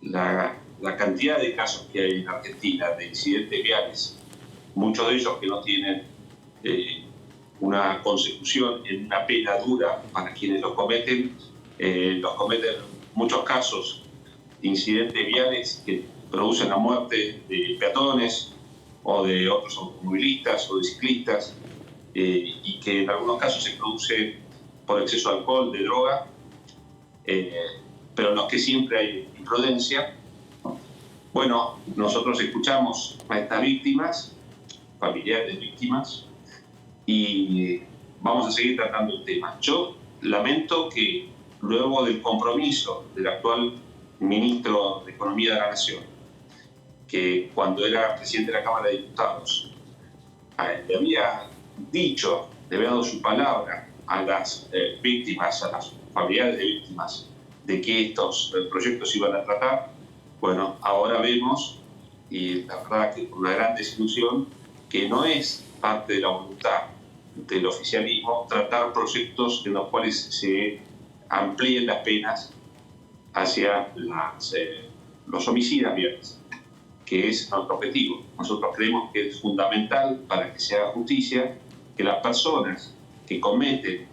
la cantidad de casos que hay en Argentina de incidentes viales, muchos de ellos que no tienen una consecución en una pena dura para quienes los cometen en muchos casos de incidentes viales que producen la muerte de peatones o de otros automovilistas o de ciclistas y que en algunos casos se produce por exceso de alcohol, de droga, pero en los que siempre hay imprudencia. Bueno, nosotros escuchamos a estas víctimas, familiares de víctimas, y vamos a seguir tratando el tema. Yo lamento que luego del compromiso del actual ministro de Economía de la Nación, que cuando era presidente de la Cámara de Diputados le había dado su palabra a las víctimas, a las familiares de víctimas, de que estos proyectos iban a tratar, bueno, ahora vemos, y la verdad que con una gran desilusión, que no es parte de la voluntad del oficialismo tratar proyectos en los cuales se amplíen las penas hacia los homicidas viales, que es nuestro objetivo. Nosotros creemos que es fundamental para que se haga justicia que las personas que cometen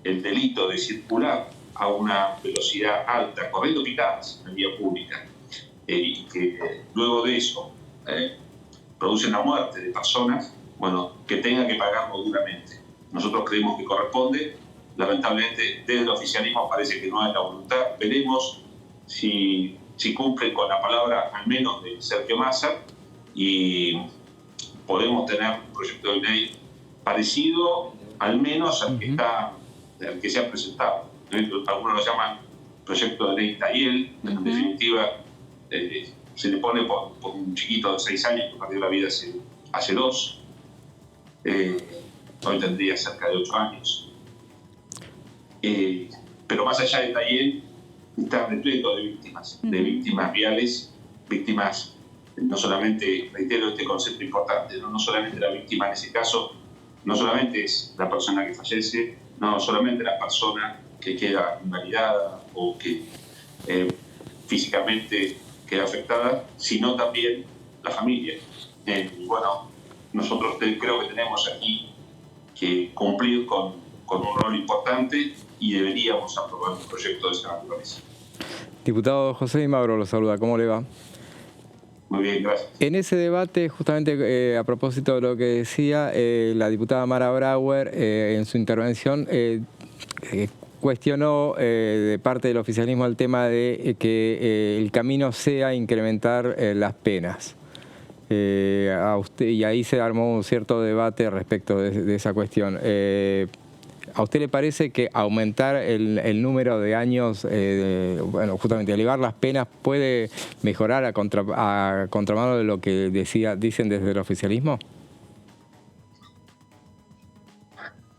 el delito de circular a una velocidad alta, corriendo picadas en vía pública, y que luego de eso producen la muerte de personas, bueno, que tengan que pagarlo duramente. Nosotros creemos que corresponde. Lamentablemente, desde el oficialismo parece que no es la voluntad. Veremos si cumplen con la palabra, al menos de Sergio Massa, y podemos tener un proyecto de ley parecido, al menos al que se ha presentado. Algunos lo llaman proyecto de ley Tayel. En definitiva, se le pone por un chiquito de 6 años que perdió la vida hace 2. Hoy tendría cerca de 8 años. Pero más allá de Tayel, está repleto de víctimas viales, víctimas, no solamente, reitero este concepto importante, no solamente la víctima en ese caso, no solamente es la persona que fallece, no solamente la persona que queda invalidada o que físicamente queda afectada, sino también la familia. Bueno, nosotros creo que tenemos aquí que cumplir con un rol importante y deberíamos aprobar un proyecto de esa naturaleza. Diputado José Di Mauro lo saluda, ¿cómo le va? Muy bien, gracias. En ese debate, justamente a propósito de lo que decía la diputada Mara Brauer en su intervención, cuestionó de parte del oficialismo el tema de que el camino sea incrementar las penas. Y ahí se armó un cierto debate respecto de esa cuestión. ¿A usted le parece que aumentar el número de años, bueno, justamente elevar las penas, puede mejorar a contramano de lo que dicen desde el oficialismo?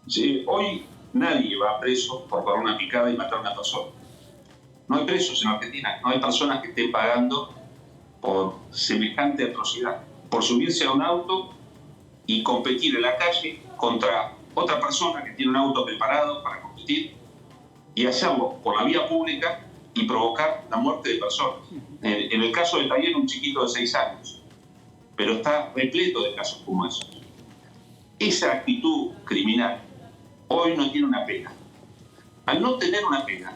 Sí, hoy nadie va preso por dar una picada y matar a una persona. No hay presos en Argentina, no hay personas que estén pagando por semejante atrocidad, por subirse a un auto y competir en la calle contra otra persona que tiene un auto preparado para competir y hacerlo por la vía pública y provocar la muerte de personas. En el caso de Tayel, un chiquito de 6 años, pero está repleto de casos como esos. Esa actitud criminal hoy no tiene una pena. Al no tener una pena,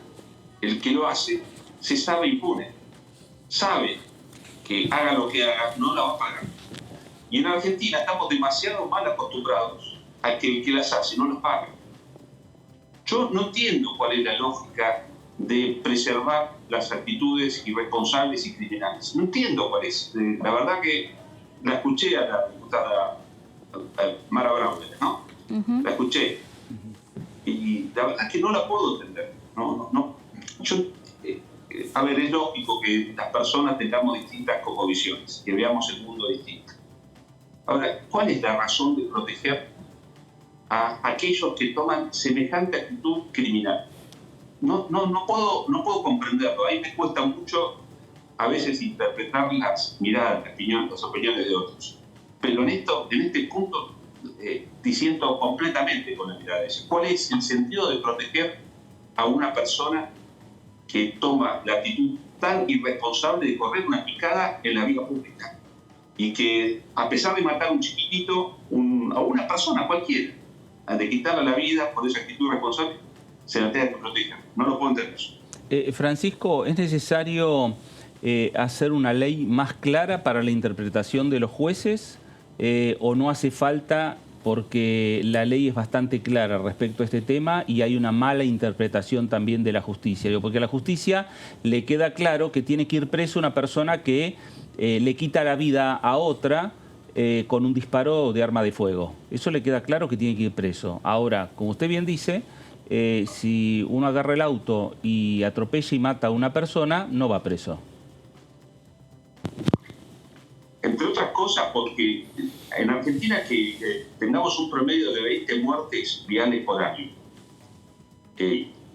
el que lo hace se sabe impune. Sabe que haga lo que haga, no la va a pagar. Y en Argentina estamos demasiado mal acostumbrados a que el que las hace no las paga. Yo no entiendo cuál es la lógica de preservar las actitudes irresponsables y criminales. No entiendo cuál es. La verdad que la escuché a la diputada Mara Brauner, ¿no? La escuché. Y la verdad es que no la puedo entender. A ver, es lógico que las personas tengamos distintas cosmovisiones, que veamos el mundo distinto. Ahora, ¿cuál es la razón de proteger a aquellos que toman semejante actitud criminal? No puedo comprenderlo. A mí me cuesta mucho a veces interpretar las miradas, las opiniones de otros. Pero en este punto disiento completamente con la mirada de ella. ¿Cuál es el sentido de proteger a una persona que toma la actitud tan irresponsable de correr una picada en la vía pública? Y que, a pesar de matar a un chiquitito, a una persona cualquiera, de quitarle la vida por esa actitud irresponsable, se la tenga que proteger. No lo puedo entender. Francisco, ¿es necesario hacer una ley más clara para la interpretación de los jueces o no hace falta porque la ley es bastante clara respecto a este tema y hay una mala interpretación también de la justicia? Porque a la justicia le queda claro que tiene que ir preso una persona que le quita la vida a otra con un disparo de arma de fuego. Eso le queda claro que tiene que ir preso. Ahora, como usted bien dice, si uno agarra el auto y atropella y mata a una persona, no va preso. Entre otras cosas, porque en Argentina que tengamos un promedio de 20 muertes viales por año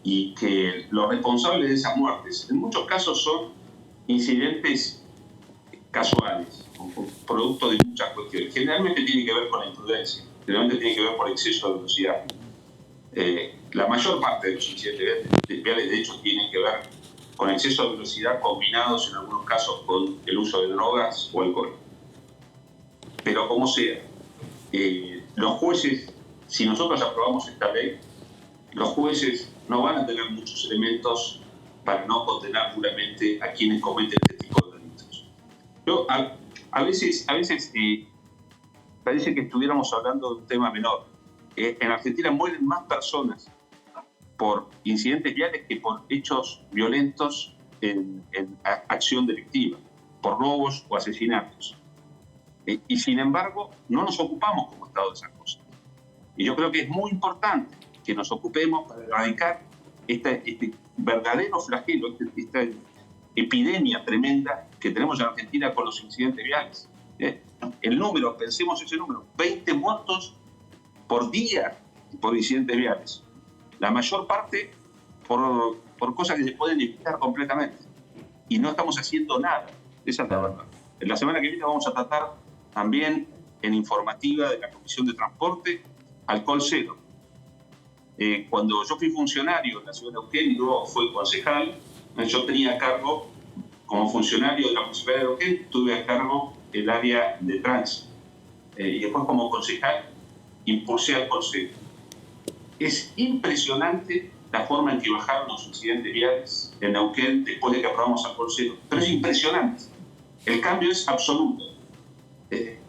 y que los responsables de esas muertes en muchos casos son incidentes casuales, producto de muchas cuestiones. Generalmente tiene que ver con la imprudencia, generalmente tiene que ver por exceso de velocidad. La mayor parte de los incidentes viales, de hecho, tienen que ver con exceso de velocidad combinados en algunos casos con el uso de drogas o alcohol. Pero como sea, los jueces, si nosotros aprobamos esta ley, los jueces no van a tener muchos elementos para no condenar duramente a quienes cometen este tipo de delitos. Yo, a veces parece que estuviéramos hablando de un tema menor. En Argentina mueren más personas por incidentes viales que por hechos violentos en acción delictiva, por robos o asesinatos. Y sin embargo, no nos ocupamos como Estado de esas cosas. Y yo creo que es muy importante que nos ocupemos para erradicar este verdadero flagelo, esta epidemia tremenda que tenemos en Argentina con los incidentes viales. El número, pensemos ese número, 20 muertos por día por incidentes viales. La mayor parte por cosas que se pueden evitar completamente. Y no estamos haciendo nada. Esa es la verdad. En la semana que viene vamos a tratar también en informativa de la Comisión de Transporte, alcohol cero. Cuando yo fui funcionario en la ciudad de Neuquén y luego fui concejal, yo tenía a cargo, como funcionario de la Municipalidad de Neuquén, tuve a cargo el área de tránsito. Y después como concejal impulsé alcohol cero. Es impresionante la forma en que bajaron los incidentes viales en Neuquén después de que aprobamos alcohol cero. Pero es impresionante. El cambio es absoluto.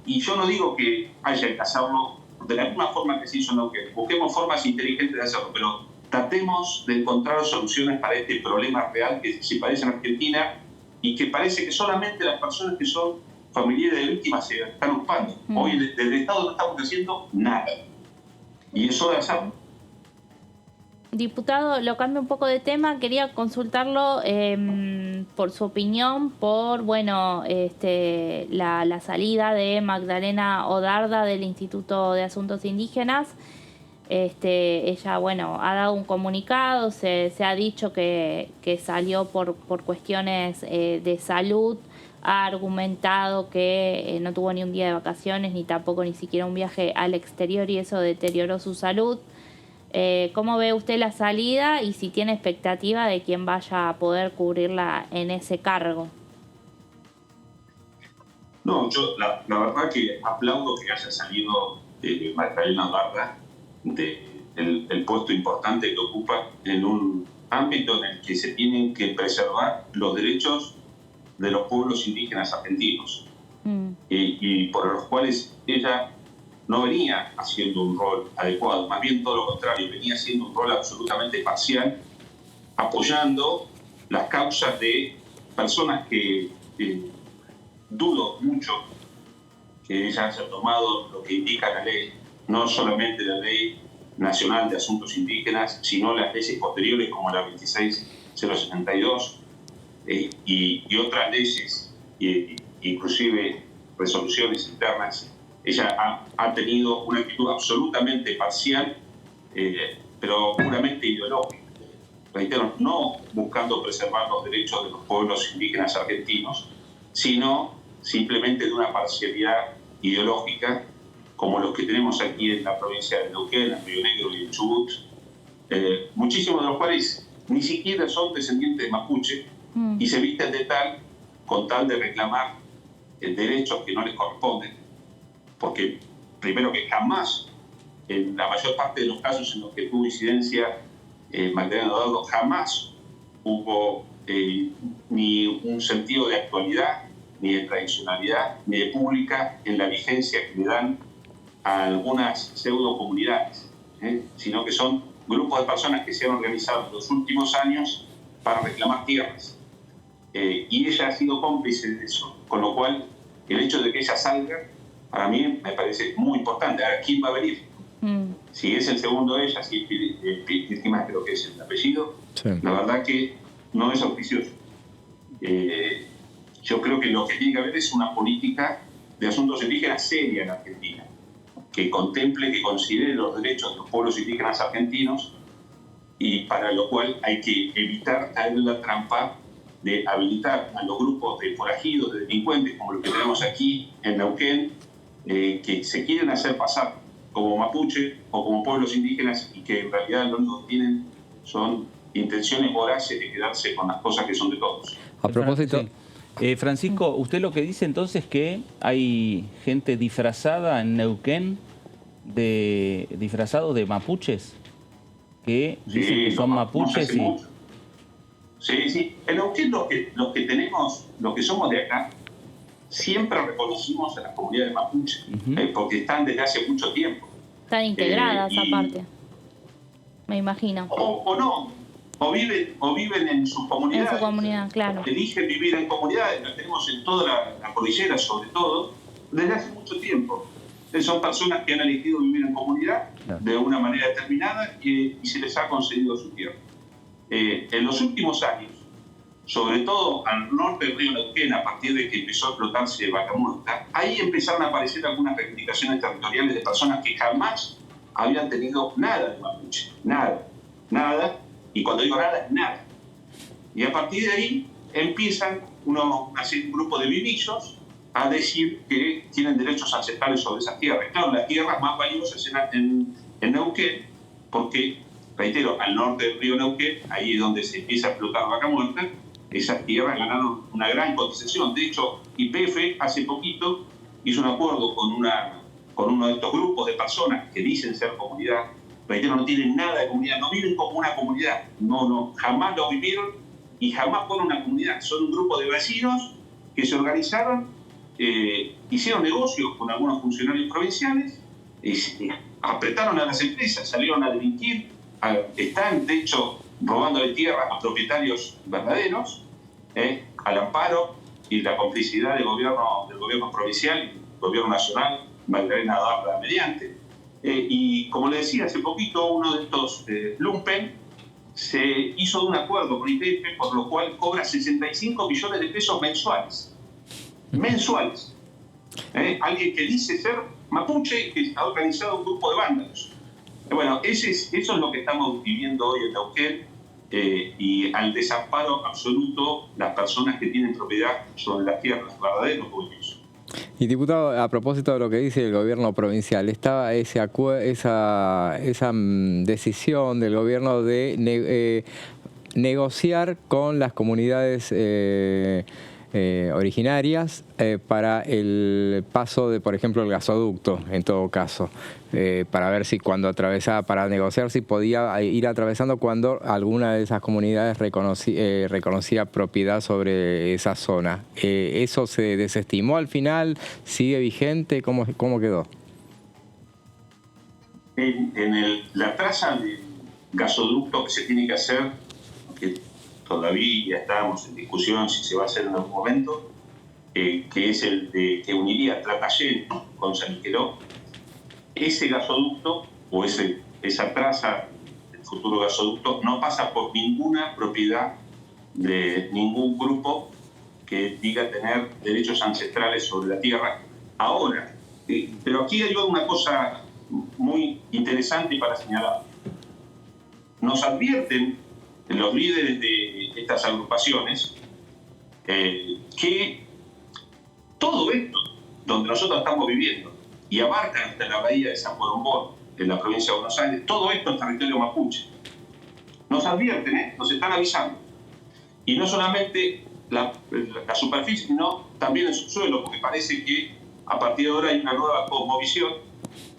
Y yo no digo que haya que hacerlo de la misma forma que se hizo en Neuquén. Busquemos formas inteligentes de hacerlo, pero tratemos de encontrar soluciones para este problema real que se padece en Argentina y que parece que solamente las personas que son familiares de víctimas se están ocupando. Hoy desde el Estado no estamos haciendo nada. Y eso de hacerlo. Diputado, lo cambio un poco de tema. Quería consultarlo por su opinión por la salida de Magdalena Odarda del Instituto de Asuntos Indígenas. Ella ha dado un comunicado, se ha dicho que salió por cuestiones de salud. Ha argumentado que no tuvo ni un día de vacaciones ni tampoco ni siquiera un viaje al exterior y eso deterioró su salud. ¿Cómo ve usted la salida y si tiene expectativa de quién vaya a poder cubrirla en ese cargo? No, yo la verdad que aplaudo que haya salido Magdalena Odarda del puesto importante que ocupa en un ámbito en el que se tienen que preservar los derechos de los pueblos indígenas argentinos, y por los cuales ella no venía haciendo un rol adecuado, más bien todo lo contrario, venía haciendo un rol absolutamente parcial, apoyando las causas de personas que dudo mucho que ella haya tomado lo que indica la ley, no solamente la Ley Nacional de Asuntos Indígenas, sino las leyes posteriores como la 26062 y otras leyes, inclusive resoluciones internas. Ella ha tenido una actitud absolutamente parcial, pero puramente ideológica. Reitero, no buscando preservar los derechos de los pueblos indígenas argentinos, sino simplemente de una parcialidad ideológica, como los que tenemos aquí en la provincia de Neuquén, en Río Negro y en Chubut, muchísimos de los cuales ni siquiera son descendientes de mapuche y se visten de tal con tal de reclamar derechos que no les corresponden, porque primero que jamás, en la mayor parte de los casos en los que tuvo incidencia Magdalena Dado, jamás hubo ni un sentido de actualidad, ni de tradicionalidad, ni de pública en la vigencia que le dan a algunas pseudo comunidades, sino que son grupos de personas que se han organizado en los últimos años para reclamar tierras. Y ella ha sido cómplice de eso, con lo cual el hecho de que ella salga, para mí me parece muy importante. Ahora, ¿quién va a venir? Si es el segundo de ella, si es víctima, creo que es el apellido, sí. La verdad que no es auspicioso. Yo creo que lo que tiene que haber es una política de asuntos indígenas seria en Argentina, que contemple, que considere los derechos de los pueblos indígenas argentinos, y para lo cual hay que evitar caer en la trampa de habilitar a los grupos de forajidos, de delincuentes, como los que tenemos aquí en Neuquén, que se quieren hacer pasar como mapuche o como pueblos indígenas y que en realidad lo único que tienen son intenciones voraces de quedarse con las cosas que son de todos. A propósito... Sí. Francisco, usted lo que dice entonces es que hay gente disfrazada en Neuquén, disfrazados de mapuches, que dicen que son mapuches y... Sí. En Neuquén los que tenemos, los que somos de acá, siempre reconocimos a las comunidades mapuches, porque están desde hace mucho tiempo. Están integradas aparte, me imagino. O no. O viven en sus comunidades. En su comunidad, claro. Eligen vivir en comunidades, las tenemos en toda la cordillera, sobre todo, desde hace mucho tiempo. Son personas que han elegido vivir en comunidad de una manera determinada y se les ha concedido su tierra. En los últimos años, sobre todo al norte del río Neuquén, a partir de que empezó a explotarse Vaca Muerta, ahí empezaron a aparecer algunas reivindicaciones territoriales de personas que jamás habían tenido nada de mapuche. Nada. Y cuando digo nada, nada. Y a partir de ahí empiezan un grupo de vivillos a decir que tienen derechos ancestrales sobre esas tierras. Claro, las tierras más valiosas en Neuquén, porque, reitero, al norte del río Neuquén, ahí es donde se empieza a explotar Vaca Muerta, esas tierras ganaron una gran cotización. De hecho, YPF hace poquito hizo un acuerdo con uno de estos grupos de personas que dicen ser comunidad. Reitero, no tienen nada de comunidad, no viven como una comunidad, no, jamás lo vivieron y jamás fueron una comunidad. Son un grupo de vecinos que se organizaron, hicieron negocios con algunos funcionarios provinciales, apretaron a las empresas, salieron a delinquir, están de hecho robándole tierra a propietarios verdaderos, al amparo y la complicidad del gobierno provincial y del gobierno nacional, Magdalena Dado mediante. Y como le decía, hace poquito uno de estos lumpen se hizo de un acuerdo con YPF por lo cual cobra 65 millones de pesos mensuales. Alguien que dice ser mapuche y que ha organizado un grupo de vándalos. Bueno, eso es lo que estamos viviendo hoy en Neuquén, y al desamparo absoluto las personas que tienen propiedad sobre las tierras, verdaderos pueblos. Y diputado, a propósito de lo que dice el gobierno provincial, estaba esa decisión del gobierno de negociar con las comunidades originarias para el paso de, por ejemplo, el gasoducto, en todo caso, para ver si cuando atravesaba, para negociar si podía ir atravesando cuando alguna de esas comunidades reconocía propiedad sobre esa zona. ¿Eso se desestimó al final? ¿Sigue vigente? ¿Cómo quedó? La traza del gasoducto que se tiene que hacer, que todavía estábamos en discusión si se va a hacer en algún momento, que es el que uniría Tratayén con San Niqueló. Ese gasoducto o esa traza, el futuro gasoducto, no pasa por ninguna propiedad de ningún grupo que diga tener derechos ancestrales sobre la tierra. Ahora, pero aquí hay una cosa muy interesante para señalar. Nos advierten los líderes de estas agrupaciones que todo esto, donde nosotros estamos viviendo, y abarcan hasta la bahía de San Borombón, en la provincia de Buenos Aires, todo esto es territorio mapuche. Nos advierten, nos están avisando. Y no solamente la superficie, sino también el subsuelo, porque parece que a partir de ahora hay una nueva cosmovisión,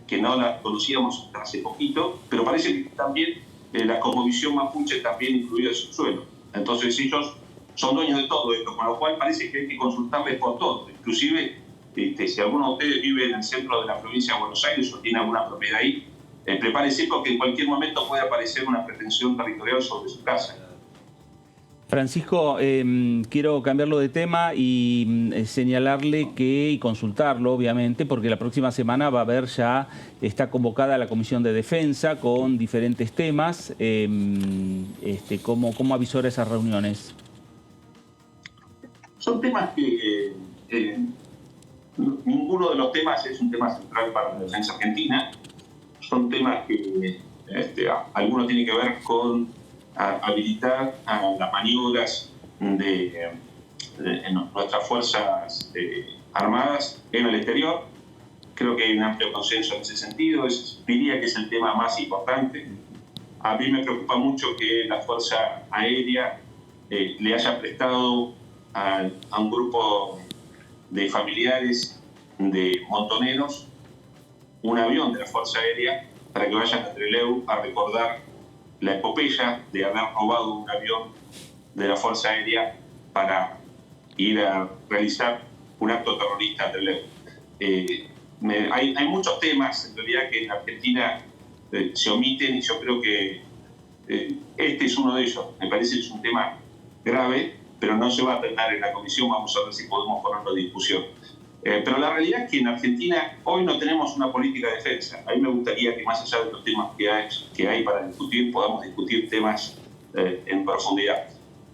que no la conocíamos hasta hace poquito, pero parece que también la cosmovisión mapuche también incluye el subsuelo. Entonces ellos son dueños de todo esto, con lo cual parece que hay que consultarles por todo. Inclusive, si alguno de ustedes vive en el centro de la provincia de Buenos Aires o tiene alguna propiedad ahí, prepárese porque en cualquier momento puede aparecer una pretensión territorial sobre su casa. Francisco, quiero cambiarlo de tema y señalarle que, y consultarlo obviamente, porque la próxima semana va a haber ya, está convocada la Comisión de Defensa con diferentes temas. ¿Cómo avisora esas reuniones? Son temas que ninguno de los temas es un tema central para la defensa argentina. Son temas que alguno tiene que ver con habilitar las maniobras de nuestras fuerzas armadas en el exterior. Creo que hay un amplio consenso en ese sentido. Diría que es el tema más importante. A mí me preocupa mucho que la Fuerza Aérea le haya prestado a un grupo de familiares de montoneros un avión de la Fuerza Aérea para que vayan a Trelew a recordar la epopeya de haber robado un avión de la Fuerza Aérea para ir a realizar un acto terrorista a Trelew. Hay muchos temas, en realidad, que en Argentina se omiten y yo creo que este es uno de ellos. Me parece que es un tema grave, pero no se va a tratar en la comisión. Vamos a ver si podemos ponerlo en discusión. Pero la realidad es que en Argentina hoy no tenemos una política de defensa. A mí me gustaría que más allá de los temas que hay para discutir, podamos discutir temas en profundidad.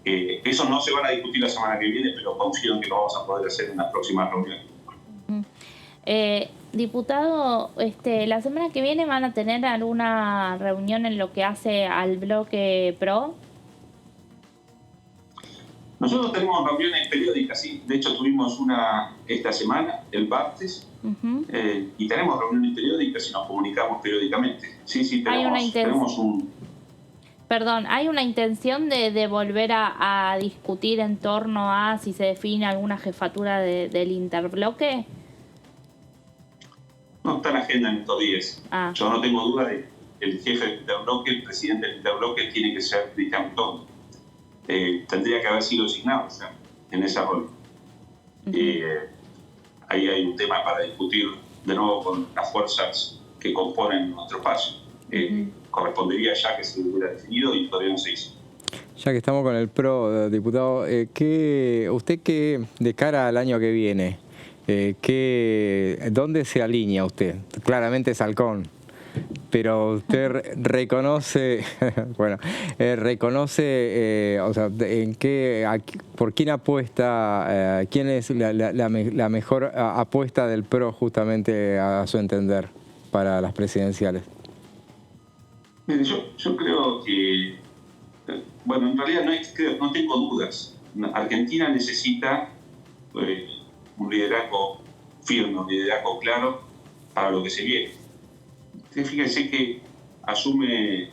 Esos no se van a discutir la semana que viene, pero confío en que lo vamos a poder hacer en las próximas reuniones. Diputado, la semana que viene van a tener alguna reunión en lo que hace al bloque PRO. Nosotros tenemos reuniones periódicas, sí. De hecho, tuvimos una esta semana, el martes, y tenemos reuniones periódicas y nos comunicamos periódicamente. Sí, tenemos un... Perdón, ¿hay una intención de volver a discutir en torno a si se define alguna jefatura del interbloque? No está en la agenda en estos días. Yo no tengo duda de que el jefe del interbloque, el presidente del interbloque, tiene que ser Cristian Tondo. Tendría que haber sido designado en ese rol. Ahí hay un tema para discutir de nuevo con las fuerzas que componen nuestro espacio. Correspondería ya que se hubiera definido y todavía no se hizo. Ya que estamos con el PRO, diputado, usted que de cara al año que viene, ¿dónde se alinea usted? Claramente es Halcón. Pero usted reconoce, ¿por quién apuesta? ¿Quién es la mejor apuesta del PRO justamente a su entender para las presidenciales? Mire, yo creo que, en realidad no tengo dudas. Argentina necesita un liderazgo firme, un liderazgo claro para lo que se viene. Fíjense que asume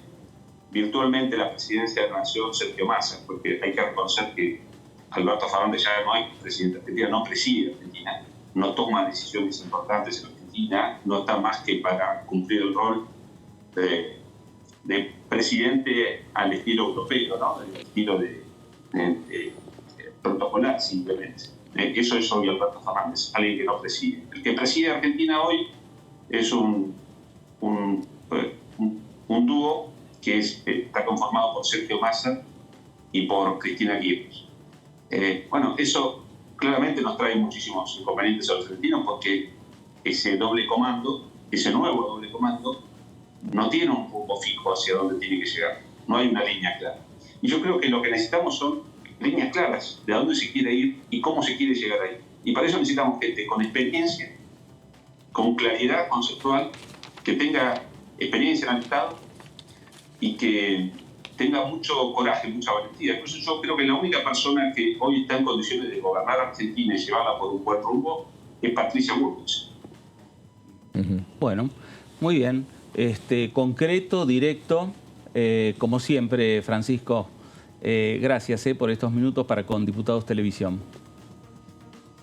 virtualmente la presidencia de la Nación Sergio Massa, porque hay que reconocer que Alberto Fernández ya no es presidente de Argentina, no preside Argentina, no toma decisiones importantes en Argentina, no está más que para cumplir el rol de presidente al estilo europeo, ¿no? Al estilo de protocolar, simplemente. Eso es hoy Alberto Fernández, alguien que no preside. El que preside Argentina hoy es un dúo que está conformado por Sergio Massa y por Cristina Kirchner. Bueno, eso claramente nos trae muchísimos inconvenientes a los argentinos porque ese doble comando, ese nuevo doble comando, no tiene un rumbo fijo hacia dónde tiene que llegar. No hay una línea clara. Y yo creo que lo que necesitamos son líneas claras de a dónde se quiere ir y cómo se quiere llegar ahí. Y para eso necesitamos gente con experiencia, con claridad conceptual, que tenga experiencia en el Estado y que tenga mucho coraje, mucha valentía. Por eso yo creo que la única persona que hoy está en condiciones de gobernar Argentina y llevarla por un buen rumbo es Patricia Bullrich. Bueno, muy bien. Concreto, directo, como siempre, Francisco. Gracias por estos minutos para con Diputados Televisión.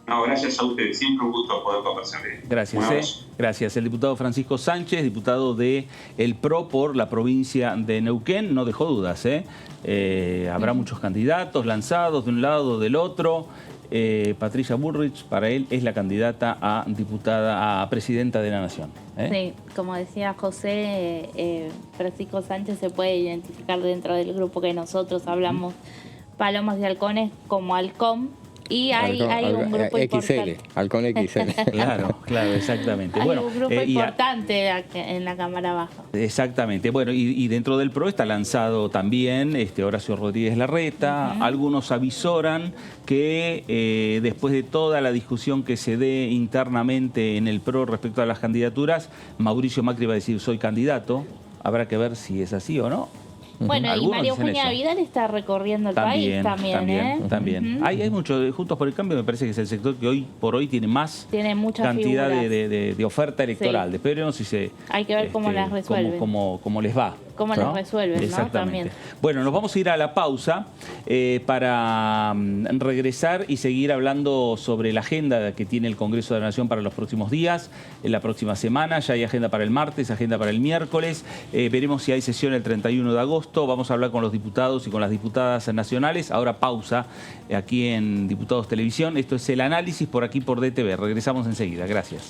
No, gracias a ustedes. Siempre un gusto poder conversar. Gracias. Gracias. El diputado Francisco Sánchez, diputado de El PRO por la provincia de Neuquén, no dejó dudas. Habrá muchos candidatos lanzados de un lado o del otro. Patricia Bullrich, para él, es la candidata a presidenta de la Nación. Sí, como decía José, Francisco Sánchez se puede identificar dentro del grupo que nosotros hablamos, Palomas y Halcones, como Halcón. Y hay un grupo importante. Halcón XL. Claro, exactamente. Hay un grupo importante en la Cámara Baja. Exactamente. Bueno, y dentro del PRO está lanzado también Horacio Rodríguez Larreta. Algunos avisoran que después de toda la discusión que se dé internamente en el PRO respecto a las candidaturas, Mauricio Macri va a decir soy candidato. Habrá que ver si es así o no. Bueno, y María Eugenia Vidal está recorriendo el país también. También. Hay mucho, Juntos por el Cambio me parece que es el sector que hoy por hoy tiene mucha cantidad de oferta electoral. Después veremos si se... Hay que ver cómo las resuelven. Cómo les va. Cómo las resuelven, Exactamente. ¿no? También. Bueno, nos vamos a ir a la pausa para regresar y seguir hablando sobre la agenda que tiene el Congreso de la Nación para los próximos días, en la próxima semana. Ya hay agenda para el martes, agenda para el miércoles. Veremos si hay sesión el 31 de agosto. Vamos a hablar con los diputados y con las diputadas nacionales. Ahora pausa aquí en Diputados Televisión. Esto es El Análisis por aquí por DTV. Regresamos enseguida. Gracias.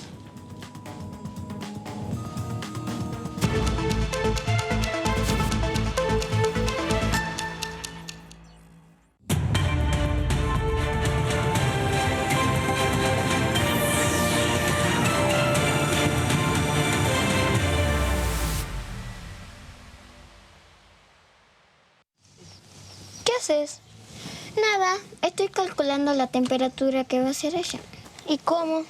Nada, estoy calculando la temperatura que va a ser allá. ¿Y cómo?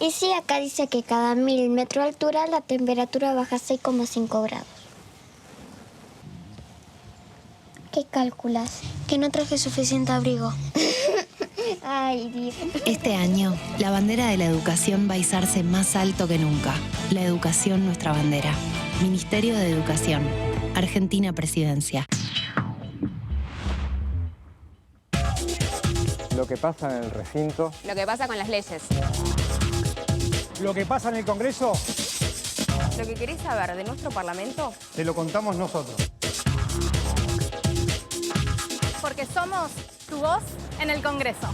Y sí, acá dice que cada 1000 metros de altura la temperatura baja 6,5 grados. ¿Qué calculas? Que no traje suficiente abrigo. Ay, Dios. Este año, la bandera de la educación va a izarse más alto que nunca. La educación, nuestra bandera. Ministerio de Educación. Argentina Presidencia. Lo que pasa en el recinto. Lo que pasa con las leyes. Lo que pasa en el Congreso. Lo que querés saber de nuestro Parlamento. Te lo contamos nosotros. Porque somos tu voz en el Congreso.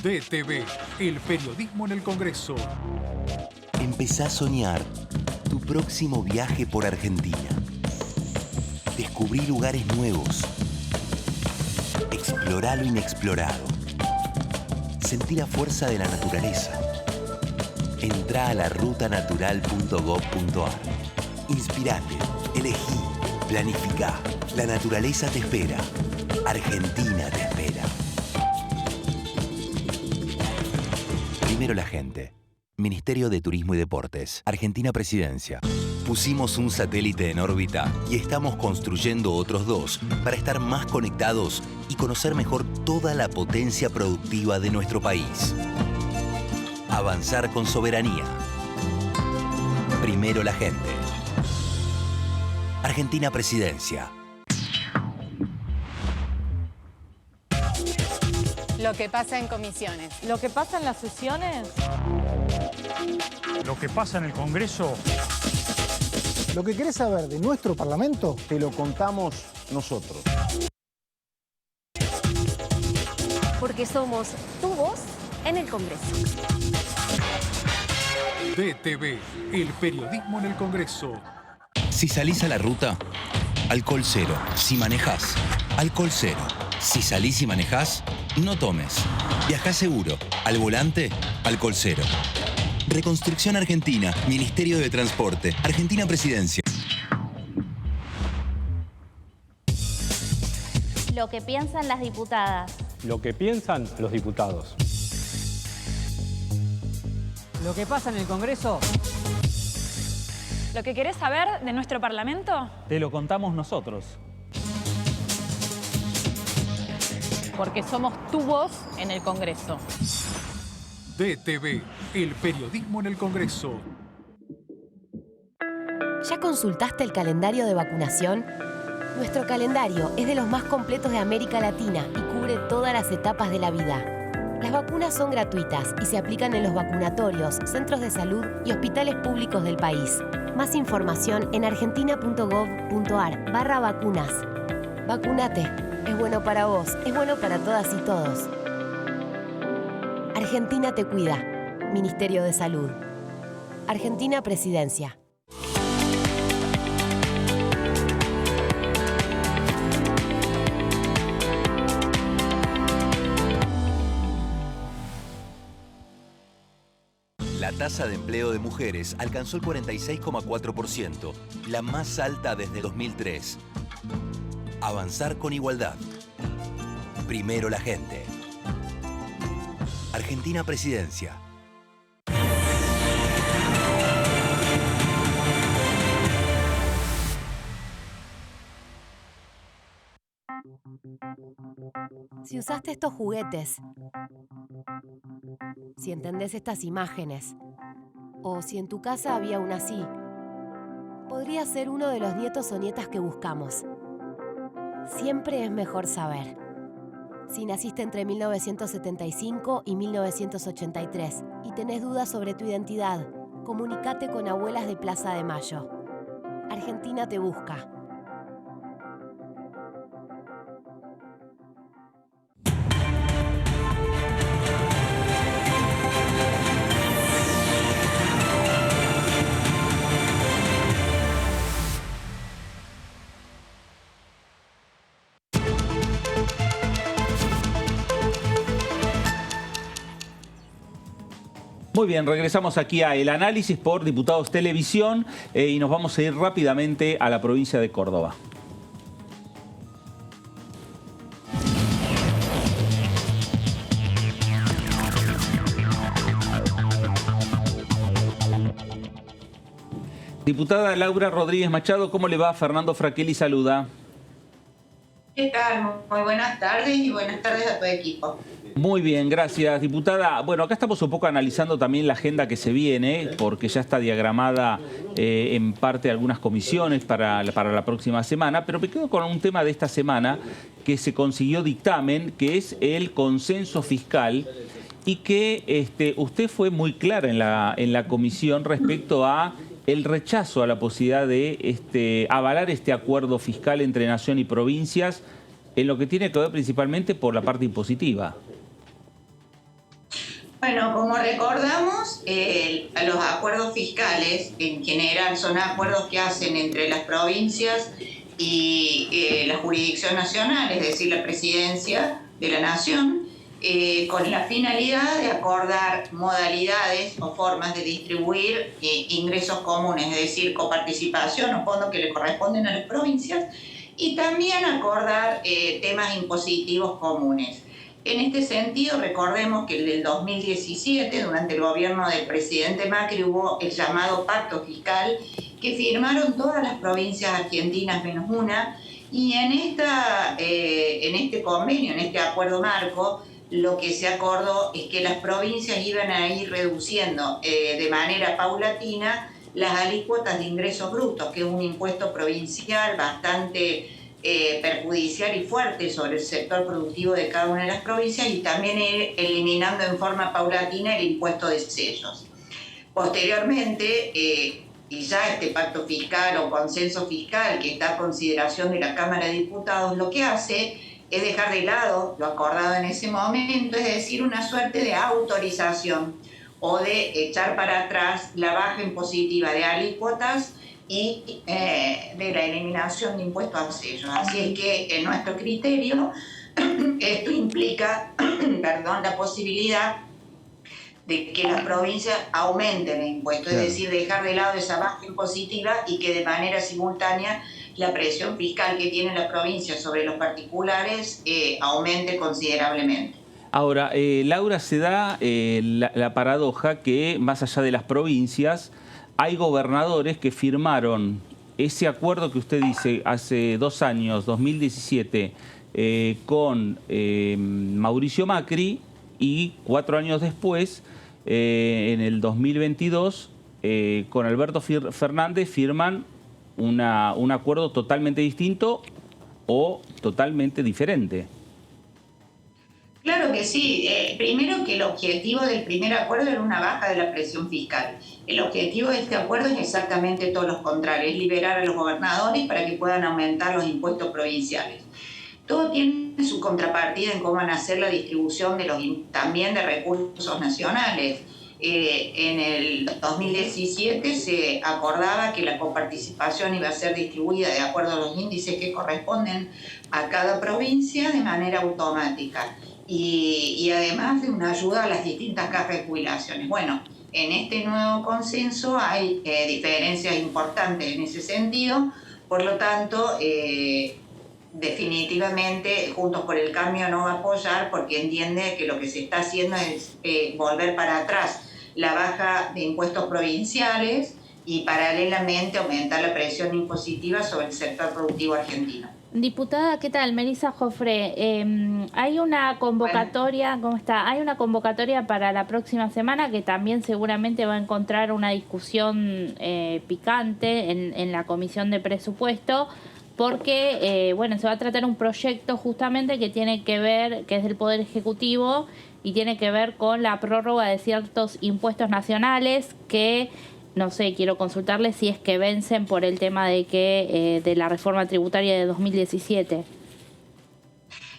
DTV, el periodismo en el Congreso. Empezá a soñar tu próximo viaje por Argentina. Descubrí lugares nuevos. Explorá lo inexplorado. Sentí la fuerza de la naturaleza. Entrá a larutanatural.gov.ar. Inspirate, elegí, planificá. La naturaleza te espera. Argentina te espera. Primero la gente. Ministerio de Turismo y Deportes. Argentina Presidencia. Pusimos un satélite en órbita y estamos construyendo otros 2 para estar más conectados y conocer mejor toda la potencia productiva de nuestro país. Avanzar con soberanía. Primero la gente. Argentina Presidencia. Lo que pasa en comisiones. Lo que pasa en las sesiones. Lo que pasa en el Congreso. Lo que querés saber de nuestro Parlamento, Te lo contamos nosotros. Porque somos tu voz en el Congreso. DTV, el periodismo en el Congreso. Si salís a la ruta, alcohol cero. Si manejás, alcohol cero. Si salís y manejás, no tomes. Viajá seguro. Al volante, alcohol cero. Reconstrucción Argentina, Ministerio de Transporte, Argentina Presidencia. Lo que piensan las diputadas. Lo que piensan los diputados. Lo que pasa en el Congreso. ¿Lo que querés saber de nuestro Parlamento? Te lo contamos nosotros. Porque somos tu voz en el Congreso. DTV, el periodismo en el Congreso. ¿Ya consultaste el calendario de vacunación? Nuestro calendario es de los más completos de América Latina y cubre todas las etapas de la vida. Las vacunas son gratuitas y se aplican en los vacunatorios, centros de salud y hospitales públicos del país. Más información en argentina.gov.ar/vacunas. Vacúnate. Es bueno para vos, es bueno para todas y todos. Argentina te cuida. Ministerio de Salud. Argentina Presidencia. La tasa de empleo de mujeres alcanzó el 46,4%, la más alta desde 2003. Avanzar con igualdad. Primero la gente. Argentina Presidencia. Si usaste estos juguetes, si entendés estas imágenes, o si en tu casa había una así, podría ser uno de los nietos o nietas que buscamos. Siempre es mejor saber. Si naciste entre 1975 y 1983 y tenés dudas sobre tu identidad, comunícate con Abuelas de Plaza de Mayo. Argentina te busca. Muy bien, regresamos aquí a El Análisis por Diputados Televisión y nos vamos a ir rápidamente a la provincia de Córdoba. Diputada Laura Rodríguez Machado, ¿cómo le va? Fernando Fraquelli saluda. ¿Qué tal? Muy buenas tardes y buenas tardes a tu equipo. Muy bien, gracias, diputada. Bueno, acá estamos un poco analizando también la agenda que se viene, porque ya está diagramada en parte algunas comisiones para la próxima semana, pero me quedo con un tema de esta semana que se consiguió dictamen, que es el consenso fiscal, y que usted fue muy clara en la comisión respecto a el rechazo a la posibilidad de avalar este acuerdo fiscal entre nación y provincias en lo que tiene que ver principalmente por la parte impositiva. Bueno, como recordamos, los acuerdos fiscales en general son acuerdos que hacen entre las provincias y la jurisdicción nacional, es decir, la presidencia de la nación, con la finalidad de acordar modalidades o formas de distribuir ingresos comunes, es decir, coparticipación o fondos que le corresponden a las provincias, y también acordar temas impositivos comunes. En este sentido, recordemos que en el 2017, durante el gobierno del presidente Macri, hubo el llamado Pacto Fiscal, que firmaron todas las provincias argentinas menos una, y en este convenio, en este acuerdo marco, lo que se acordó es que las provincias iban a ir reduciendo de manera paulatina las alícuotas de ingresos brutos, que es un impuesto provincial bastante perjudicial y fuerte sobre el sector productivo de cada una de las provincias y también ir eliminando en forma paulatina el impuesto de sellos. Posteriormente, y ya este pacto fiscal o consenso fiscal que está a consideración de la Cámara de Diputados, lo que hace es dejar de lado lo acordado en ese momento, es decir, una suerte de autorización o de echar para atrás la baja impositiva de alícuotas y de la eliminación de impuestos a sellos. Así es que en nuestro criterio esto implica la posibilidad de que las provincias aumenten el impuesto, es decir, dejar de lado esa baja impositiva y que de manera simultánea la presión fiscal que tiene la provincia sobre los particulares aumente considerablemente. Ahora, Laura, se da la paradoja que más allá de las provincias hay gobernadores que firmaron ese acuerdo que usted dice hace 2 años, 2017, con Mauricio Macri y 4 años después, en el 2022, con Alberto Fernández firman un acuerdo totalmente distinto o totalmente diferente. Claro que sí. Primero que el objetivo del primer acuerdo era una baja de la presión fiscal. El objetivo de este acuerdo es exactamente todo lo contrario, es liberar a los gobernadores para que puedan aumentar los impuestos provinciales. Todo tiene su contrapartida en cómo van a hacer la distribución también de recursos nacionales. En el 2017 se acordaba que la coparticipación iba a ser distribuida de acuerdo a los índices que corresponden a cada provincia de manera automática. Y además de una ayuda a las distintas cajas de jubilaciones. Bueno, en este nuevo consenso hay diferencias importantes en ese sentido, por lo tanto, definitivamente Juntos por el Cambio no va a apoyar porque entiende que lo que se está haciendo es volver para atrás la baja de impuestos provinciales y paralelamente aumentar la presión impositiva sobre el sector productivo argentino. Diputada, ¿qué tal? Melissa Jofré, hay una convocatoria, ¿cómo está? Hay una convocatoria para la próxima semana que también seguramente va a encontrar una discusión picante en la Comisión de Presupuesto, porque se va a tratar un proyecto justamente que tiene que ver, que es del Poder Ejecutivo y tiene que ver con la prórroga de ciertos impuestos nacionales que no sé, quiero consultarle si es que vencen por el tema de la reforma tributaria de 2017.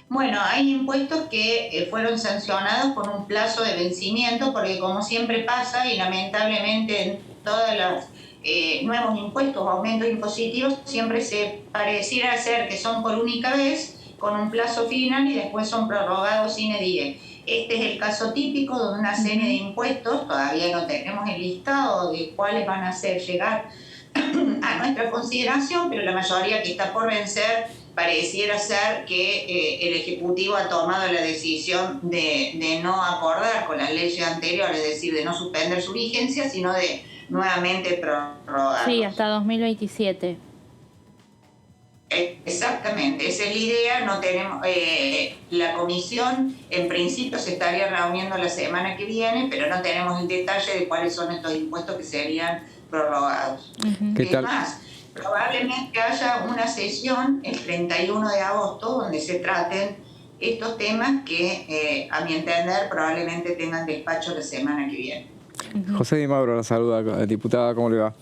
Bueno, hay impuestos que fueron sancionados con un plazo de vencimiento, porque como siempre pasa, y lamentablemente en todos los nuevos impuestos o aumentos impositivos, siempre se pareciera ser que son por única vez, con un plazo final y después son prorrogados sine die. Este es el caso típico de una serie de impuestos, todavía no tenemos el listado de cuáles van a hacer llegar a nuestra consideración, pero la mayoría que está por vencer pareciera ser que el Ejecutivo ha tomado la decisión de no acordar con las leyes anteriores, es decir, de no suspender su vigencia, sino de nuevamente prorrogar. Sí, hasta 2027. Exactamente, esa es la idea. No tenemos la comisión en principio se estaría reuniendo la semana que viene, pero no tenemos el detalle de cuáles son estos impuestos que serían prorrogados. ¿Qué tal? Más, probablemente haya una sesión el 31 de agosto donde se traten estos temas que a mi entender probablemente tengan despacho la semana que viene. José Di Mauro la saluda, diputada, ¿cómo le va?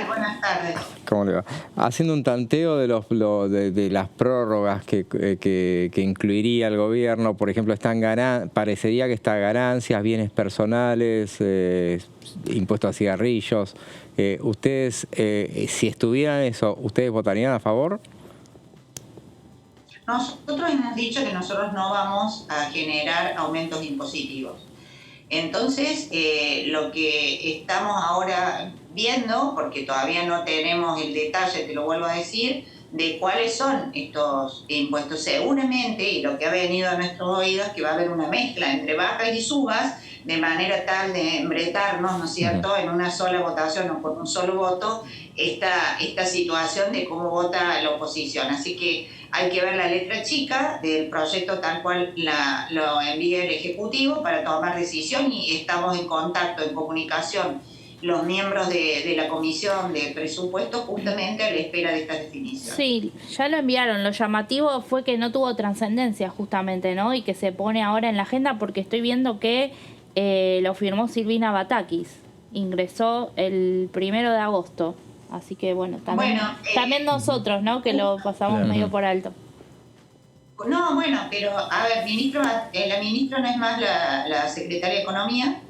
Buenas tardes. ¿Cómo le va? Haciendo un tanteo de las prórrogas que incluiría el gobierno, por ejemplo, parecería que está ganancias, bienes personales, impuestos a cigarrillos. Ustedes, si estuvieran eso, ¿ustedes votarían a favor? Nosotros hemos dicho que nosotros no vamos a generar aumentos impositivos. Entonces, lo que estamos ahora viendo, porque todavía no tenemos el detalle, te lo vuelvo a decir, de cuáles son estos impuestos. Seguramente, y lo que ha venido a nuestros oídos, que va a haber una mezcla entre bajas y subas, de manera tal de embretarnos, ¿no es cierto?, en una sola votación o por un solo voto, esta situación de cómo vota la oposición. Así que hay que ver la letra chica del proyecto tal cual lo envía el Ejecutivo para tomar decisión, y estamos en contacto, en comunicación los miembros de la Comisión de Presupuestos justamente a la espera de estas definiciones. Sí, ya lo enviaron. Lo llamativo fue que no tuvo trascendencia justamente, ¿no? Y que se pone ahora en la agenda porque estoy viendo que lo firmó Silvina Batakis. Ingresó el 1 de agosto. Así que bueno, también nosotros, ¿no? Que lo pasamos medio por alto. No, bueno, pero a ver, la ministra no es más la secretaria de Economía,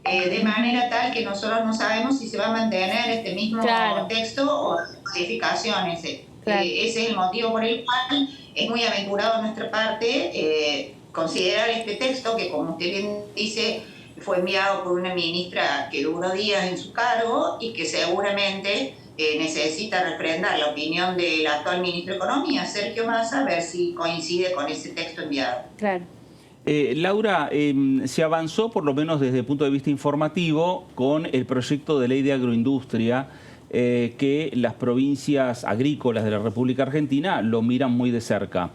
de manera tal que nosotros no sabemos si se va a mantener este mismo texto o modificaciones. Ese es el motivo por el cual es muy aventurado de nuestra parte considerar este texto que, como usted bien dice, fue enviado por una ministra que duró días en su cargo y que seguramente necesita refrendar la opinión del actual ministro de Economía, Sergio Massa, a ver si coincide con ese texto enviado. Claro. Laura, se avanzó, por lo menos desde el punto de vista informativo, con el proyecto de ley de agroindustria que las provincias agrícolas de la República Argentina lo miran muy de cerca.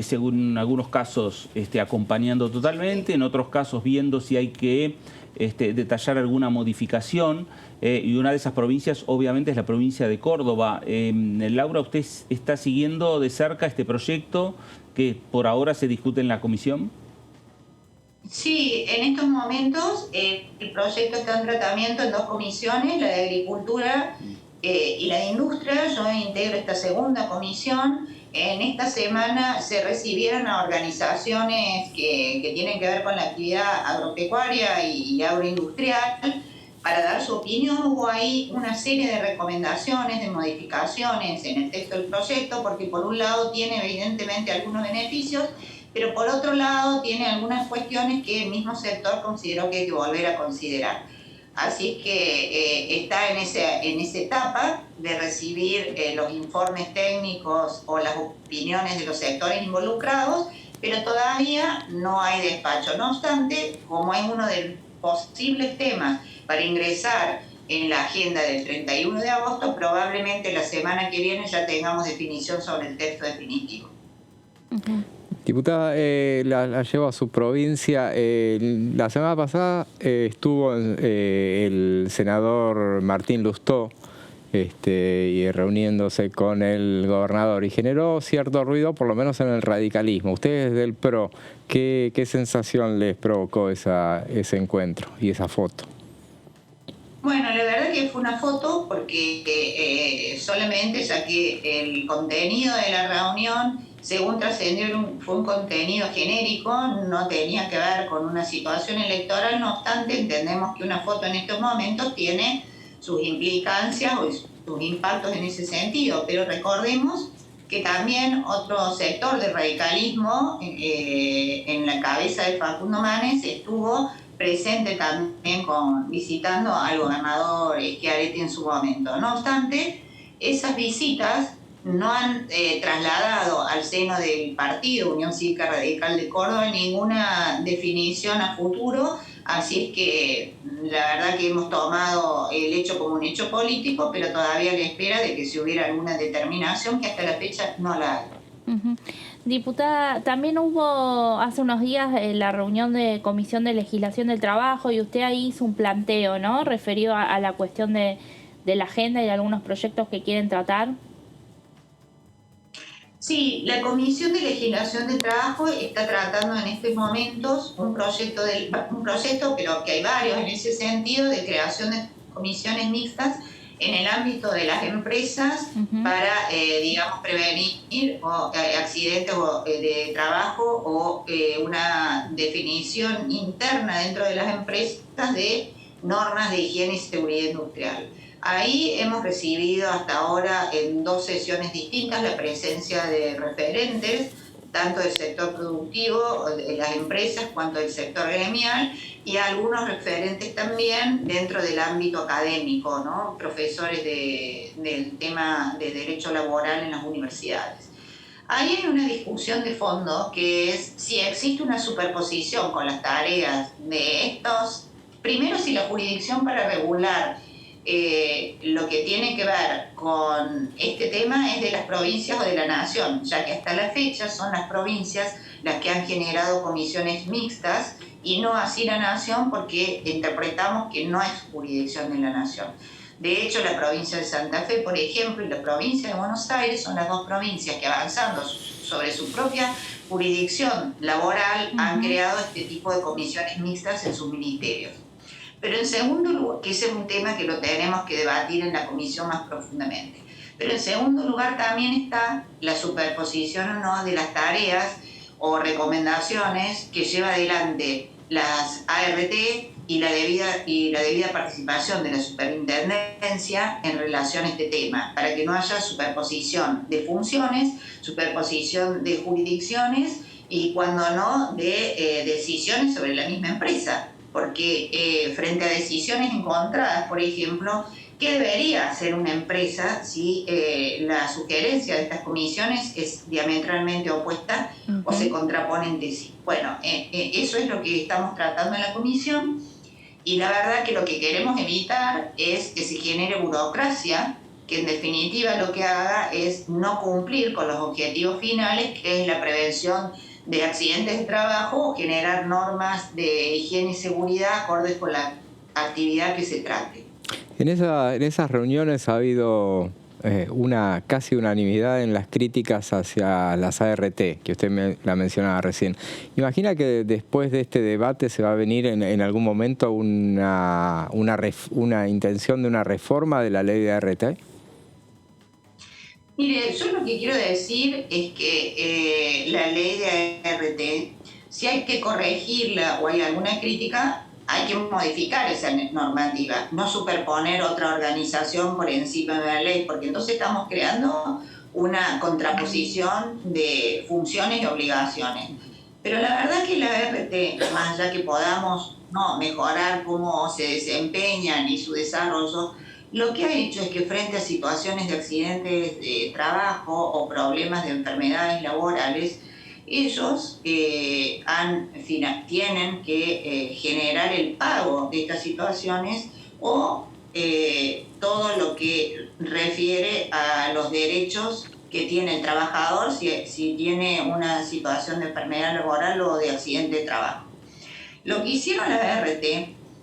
Según algunos casos acompañando totalmente, en otros casos viendo si hay que detallar alguna modificación, y una de esas provincias obviamente es la provincia de Córdoba. Laura, ¿usted está siguiendo de cerca este proyecto que por ahora se discute en la comisión? Sí, en estos momentos el proyecto está en tratamiento en 2 comisiones, la de Agricultura y la de Industria. Yo integro esta segunda comisión. En esta semana se recibieron a organizaciones que tienen que ver con la actividad agropecuaria y agroindustrial para dar su opinión. Hubo ahí una serie de recomendaciones, de modificaciones en el texto del proyecto, porque por un lado tiene evidentemente algunos beneficios, pero por otro lado tiene algunas cuestiones que el mismo sector consideró que hay que volver a considerar. Así es que está en esa etapa de recibir los informes técnicos o las opiniones de los sectores involucrados, pero todavía no hay despacho. No obstante, como es uno de los posibles temas para ingresar en la agenda del 31 de agosto, probablemente la semana que viene ya tengamos definición sobre el texto definitivo. Diputada, la llevo a su provincia. La semana pasada estuvo el senador Martín Lustó y reuniéndose con el gobernador y generó cierto ruido, por lo menos en el radicalismo. Ustedes del PRO, ¿qué sensación les provocó ese encuentro y esa foto? Bueno, la verdad que fue una foto porque solamente, ya que el contenido de la reunión, según trascendió, fue un contenido genérico, no tenía que ver con una situación electoral. No obstante, entendemos que una foto en estos momentos tiene sus implicancias o sus impactos en ese sentido, pero recordemos que también otro sector del radicalismo, en la cabeza de Facundo Manes, estuvo presente también visitando al gobernador Schiaretti en su momento. No obstante, esas visitas no han trasladado al seno del partido Unión Cívica Radical de Córdoba ninguna definición a futuro, así es que la verdad que hemos tomado el hecho como un hecho político, pero todavía a la espera de que si hubiera alguna determinación, que hasta la fecha no la hay. Diputada, también hubo hace unos días la reunión de Comisión de Legislación del Trabajo y usted ahí hizo un planteo, ¿no?, referido a la cuestión de la agenda y de algunos proyectos que quieren tratar. Sí, la Comisión de Legislación del Trabajo está tratando en estos momentos un proyecto, pero que hay varios en ese sentido, de creación de comisiones mixtas en el ámbito de las empresas para, prevenir accidentes de trabajo o una definición interna dentro de las empresas de normas de higiene y seguridad industrial. Ahí hemos recibido hasta ahora en 2 sesiones distintas la presencia de referentes, tanto del sector productivo, de las empresas, cuanto del sector gremial, y algunos referentes también dentro del ámbito académico, ¿no?, profesores del tema de derecho laboral en las universidades. Ahí hay una discusión de fondo que es si existe una superposición con las tareas de estos, primero si la jurisdicción para regular lo que tiene que ver con este tema es de las provincias o de la nación, ya que hasta la fecha son las provincias las que han generado comisiones mixtas y no así la Nación, porque interpretamos que no es jurisdicción de la Nación. De hecho, la provincia de Santa Fe, por ejemplo, y la provincia de Buenos Aires son las dos provincias que, avanzando sobre su propia jurisdicción laboral, han creado este tipo de comisiones mixtas en sus ministerios. Pero en segundo lugar, que ese es un tema que lo tenemos que debatir en la comisión más profundamente, pero en segundo lugar también está la superposición o no de las tareas o recomendaciones que lleva adelante las ART y la debida participación de la superintendencia en relación a este tema, para que no haya superposición de funciones, superposición de jurisdicciones y, cuando no, de decisiones sobre la misma empresa, porque frente a decisiones encontradas, por ejemplo, ¿qué debería hacer una empresa si la sugerencia de estas comisiones es diametralmente opuesta o se contrapone entre sí? Bueno, eso es lo que estamos tratando en la comisión, y la verdad que lo que queremos evitar es que se genere burocracia, que en definitiva lo que haga es no cumplir con los objetivos finales, que es la prevención de accidentes de trabajo o generar normas de higiene y seguridad acordes con la actividad que se trate. En esas reuniones ha habido casi unanimidad en las críticas hacia las ART, que usted la mencionaba recién. Imagina que después de este debate se va a venir en algún momento una intención de una reforma de la ley de ART. Mire, yo lo que quiero decir es que la ley de ART, si hay que corregirla o hay alguna crítica, hay que modificar esa normativa, no superponer otra organización por encima de la ley, porque entonces estamos creando una contraposición de funciones y obligaciones. Pero la verdad que la ART, más allá que podamos mejorar cómo se desempeñan y su desarrollo, lo que ha hecho es que frente a situaciones de accidentes de trabajo o problemas de enfermedades laborales, ellos tienen que generar el pago de estas situaciones o todo lo que refiere a los derechos que tiene el trabajador si tiene una situación de enfermedad laboral o de accidente de trabajo. Lo que hicieron las ART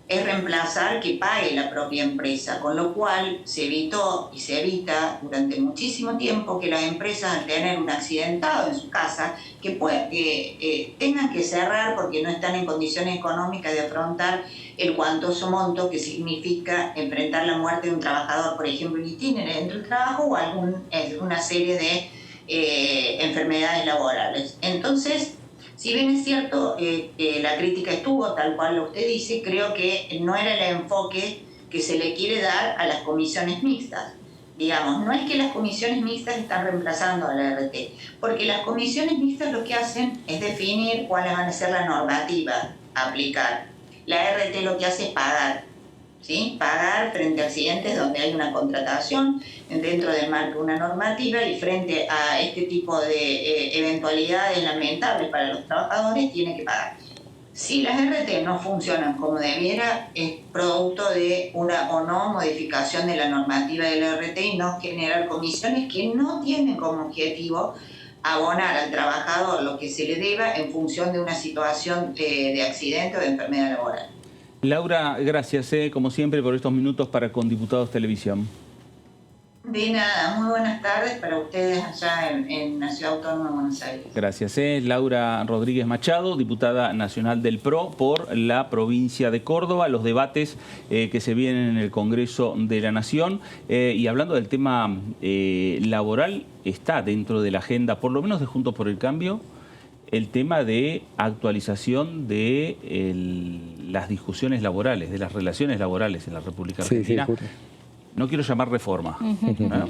es reemplazar que pague la propia empresa, con lo cual se evitó y se evita durante muchísimo tiempo que las empresas, al tener un accidentado en su casa, que tengan que cerrar porque no están en condiciones económicas de afrontar el cuantoso monto que significa enfrentar la muerte de un trabajador, por ejemplo, en itinerario dentro del trabajo o alguna serie de enfermedades laborales. Entonces, si bien es cierto que la crítica estuvo tal cual usted dice, creo que no era el enfoque que se le quiere dar a las comisiones mixtas. Digamos, no es que las comisiones mixtas están reemplazando a la ART, porque las comisiones mixtas lo que hacen es definir cuáles van a ser la normativa a aplicar. La ART lo que hace es pagar, ¿sí? Pagar frente a accidentes donde hay una contratación dentro del marco de una normativa, y frente a este tipo de eventualidades lamentables para los trabajadores tiene que pagar. Si las RT no funcionan como debiera, es producto de una o no modificación de la normativa de la RT y no generar comisiones que no tienen como objetivo abonar al trabajador lo que se le deba en función de una situación de accidente o de enfermedad laboral. Laura, gracias como siempre por estos minutos para Con Diputados Televisión. De nada, muy buenas tardes para ustedes allá en la Ciudad Autónoma de Buenos Aires. Gracias. Laura Rodríguez Machado, diputada nacional del PRO por la provincia de Córdoba, los debates que se vienen en el Congreso de la Nación. Y hablando del tema laboral, está dentro de la agenda, por lo menos de Juntos por el Cambio, el tema de actualización de las discusiones laborales, de las relaciones laborales en la República Argentina. Sí, no quiero llamar reforma,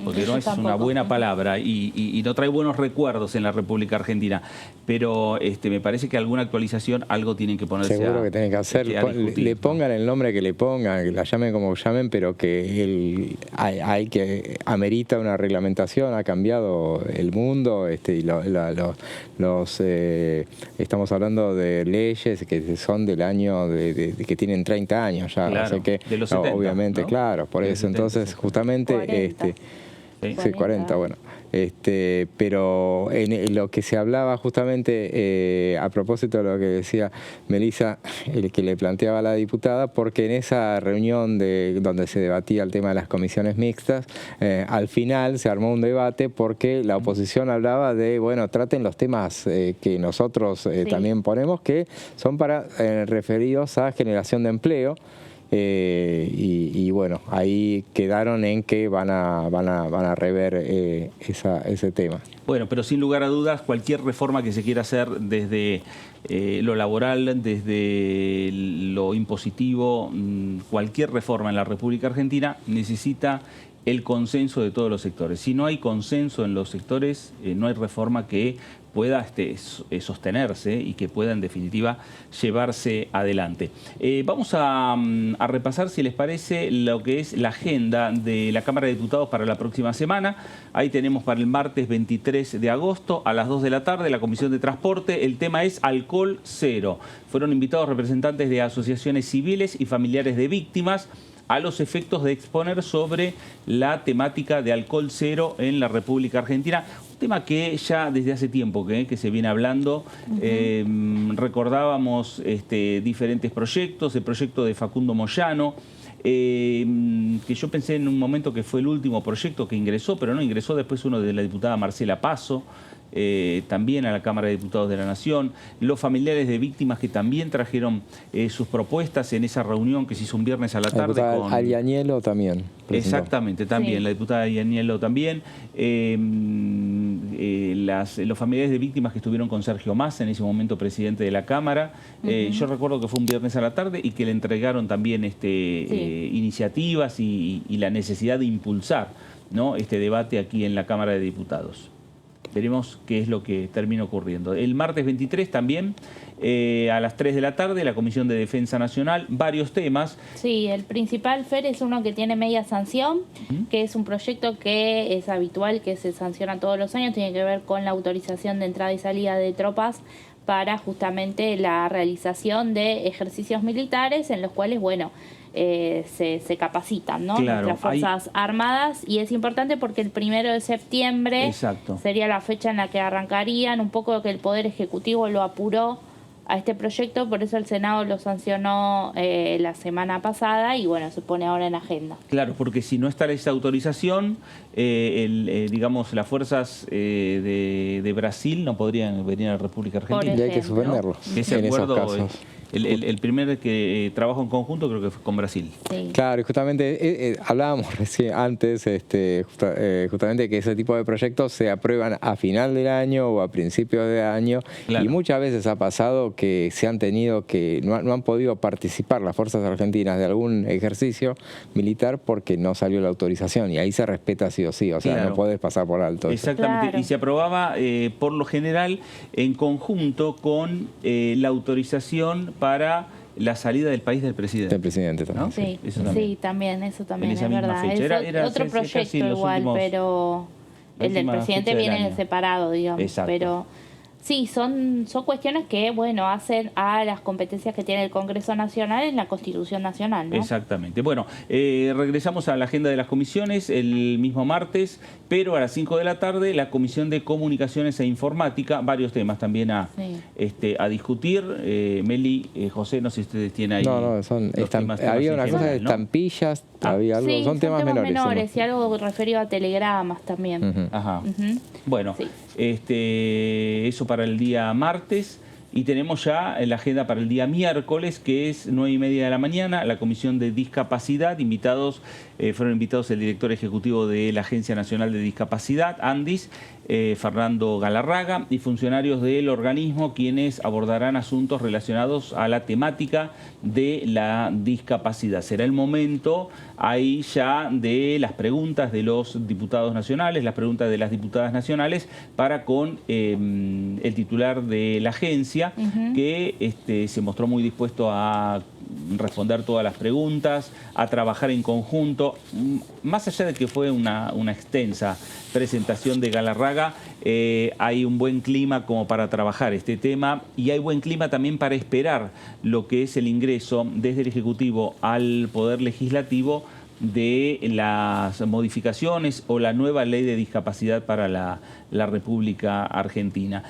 porque no es una buena palabra y no trae buenos recuerdos en la República Argentina, pero me parece que alguna actualización, algo tienen que ponerse. Seguro que tienen que hacer, le pongan el nombre que le pongan, que la llamen como llamen, pero que hay que amerita una reglamentación, ha cambiado el mundo, y estamos hablando de leyes que son del año, que tienen 30 años ya, claro, o sea que, de los 70, obviamente, ¿no? Claro, por eso, entonces justamente 40. Sí, 40, bueno. Pero en lo que se hablaba justamente, a propósito de lo que decía Melissa, el que le planteaba a la diputada, porque en esa reunión donde se debatía el tema de las comisiones mixtas, al final se armó un debate porque la oposición hablaba de, bueno, traten los temas que nosotros también ponemos, que son referidos a generación de empleo. Y bueno, ahí quedaron en que van a rever ese tema. Bueno, pero sin lugar a dudas, cualquier reforma que se quiera hacer desde lo laboral, desde lo impositivo, cualquier reforma en la República Argentina necesita el consenso de todos los sectores. Si no hay consenso en los sectores, no hay reforma que pueda sostenerse y que pueda en definitiva llevarse adelante. Vamos a repasar, si les parece, lo que es la agenda de la Cámara de Diputados para la próxima semana. Ahí tenemos para el martes 23 de agosto a las 2 de la tarde la Comisión de Transporte. El tema es alcohol cero. Fueron invitados representantes de asociaciones civiles y familiares de víctimas a los efectos de exponer sobre la temática de alcohol cero en la República Argentina. Un tema que ya desde hace tiempo que se viene hablando. Recordábamos diferentes proyectos, el proyecto de Facundo Moyano, que yo pensé en un momento que fue el último proyecto que ingresó, pero no ingresó después uno de la diputada Marcela Paso, también a la Cámara de Diputados de la Nación, los familiares de víctimas que también trajeron sus propuestas en esa reunión que se hizo un viernes a la tarde. La diputada Arianielo también presentó. Exactamente, también, sí. La diputada Arianielo también. Los familiares de víctimas que estuvieron con Sergio Massa, en ese momento presidente de la Cámara. Yo recuerdo que fue un viernes a la tarde y que le entregaron también iniciativas y la necesidad de impulsar, ¿no?, este debate aquí en la Cámara de Diputados. Veremos qué es lo que termina ocurriendo. El martes 23 también, a las 3 de la tarde, la Comisión de Defensa Nacional, varios temas. Sí, el principal, Fer, es uno que tiene media sanción, que es un proyecto que es habitual, que se sanciona todos los años, tiene que ver con la autorización de entrada y salida de tropas para justamente la realización de ejercicios militares en los cuales, bueno, se capacitan, ¿no?, claro, nuestras Fuerzas Armadas, y es importante porque el 1 de septiembre Exacto. sería la fecha en la que arrancarían, un poco que el Poder Ejecutivo lo apuró a este proyecto, por eso el Senado lo sancionó la semana pasada y bueno, se pone ahora en agenda. Claro, porque si no está esa autorización, digamos, las fuerzas de Brasil no podrían venir a la República Argentina. Y hay que suspenderlo. Ese en acuerdo, esos casos. El primer que trabajo en conjunto creo que fue con Brasil. Sí. Claro, y justamente hablábamos recién antes justamente que ese tipo de proyectos se aprueban a final del año o a principios de año, claro. Y muchas veces ha pasado que se han tenido que no han podido participar las fuerzas argentinas de algún ejercicio militar porque no salió la autorización, y ahí se respeta sí o sí, o sea, claro. No podés pasar por alto. Exactamente, claro. Y se aprobaba por lo general en conjunto con la autorización para la salida del país del presidente. Del presidente también. ¿No? Sí, eso también es verdad. Fecha. Era otro proyecto igual, pero el del presidente viene separado, digamos. Exacto. Pero sí, son cuestiones que, bueno, hacen a las competencias que tiene el Congreso Nacional en la Constitución Nacional, ¿no? Exactamente. Bueno, regresamos a la agenda de las comisiones el mismo martes, pero a las 5 de la tarde la Comisión de Comunicaciones e Informática, varios temas también a discutir. Meli, José, no sé si ustedes tienen ahí. No, había una cosa de estampillas, había algo, sí, son temas menores. Y algo referido a telegramas también. Ajá. Bueno, eso para el día martes. Y tenemos ya la agenda para el día miércoles, que es 9:30 de la mañana, la Comisión de Discapacidad. Fueron invitados el director ejecutivo de la Agencia Nacional de Discapacidad, ANDIS, Fernando Galarraga, y funcionarios del organismo, quienes abordarán asuntos relacionados a la temática de la discapacidad. Será el momento ahí ya de las preguntas de los diputados nacionales, las preguntas de las diputadas nacionales para con el titular de la agencia, que se mostró muy dispuesto a responder todas las preguntas, a trabajar en conjunto. Más allá de que fue una extensa presentación de Galarraga, hay un buen clima como para trabajar este tema, y hay buen clima también para esperar lo que es el ingreso desde el Ejecutivo al Poder Legislativo de las modificaciones o la nueva ley de discapacidad para la República Argentina.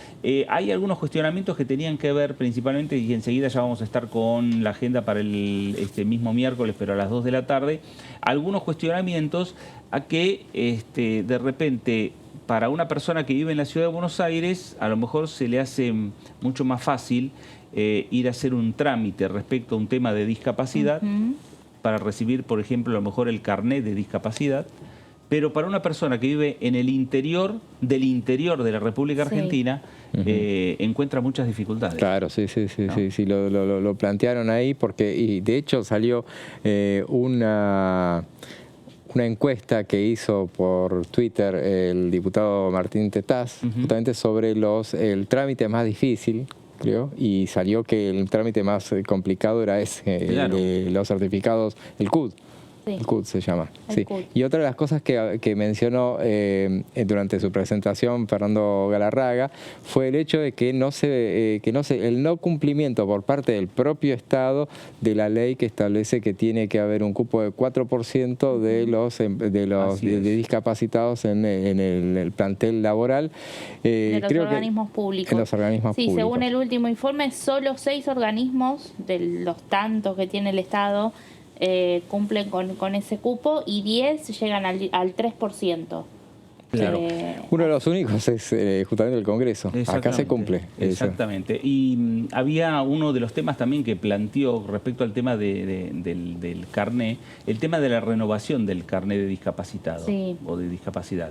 Hay algunos cuestionamientos que tenían que ver principalmente, y enseguida ya vamos a estar con la agenda para este mismo miércoles, pero a las 2 de la tarde, algunos cuestionamientos a que de repente para una persona que vive en la ciudad de Buenos Aires a lo mejor se le hace mucho más fácil ir a hacer un trámite respecto a un tema de discapacidad, para recibir, por ejemplo, a lo mejor el carnet de discapacidad, pero para una persona que vive en el interior de la República Argentina, encuentra muchas dificultades. Claro, sí, lo plantearon ahí porque, y de hecho salió una encuesta que hizo por Twitter el diputado Martín Tetaz, justamente sobre el trámite más difícil, creo, y salió que el trámite más complicado era ese, claro, los certificados, el CUD. Sí. El CUD se llama. Sí. CUD. Y otra de las cosas que mencionó durante su presentación Fernando Galarraga fue el hecho de que el no cumplimiento por parte del propio Estado de la ley que establece que tiene que haber un cupo de 4% de los discapacitados en el plantel laboral. De los organismos públicos. En los organismos públicos. Según el último informe, solo 6 organismos de los tantos que tiene el Estado cumplen con ese cupo y 10 llegan al 3%. Claro. Uno de los únicos es justamente el Congreso. Acá se cumple. Exactamente. Y había uno de los temas también que planteó respecto al tema del carné, el tema de la renovación del carné de discapacitado o de discapacidad.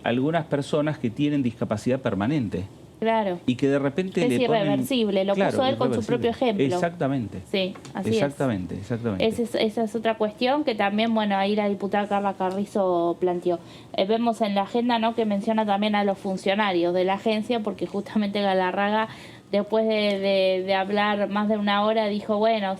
Algunas personas que tienen discapacidad permanente. Claro. Y que de repente es irreversible, lo puso él con su propio ejemplo. Exactamente. Sí, así exactamente. Esa es otra cuestión que también, bueno, ahí la diputada Carla Carrizo planteó. Vemos en la agenda, ¿no?, que menciona también a los funcionarios de la agencia, porque justamente Galarraga, después de hablar más de una hora, dijo, bueno,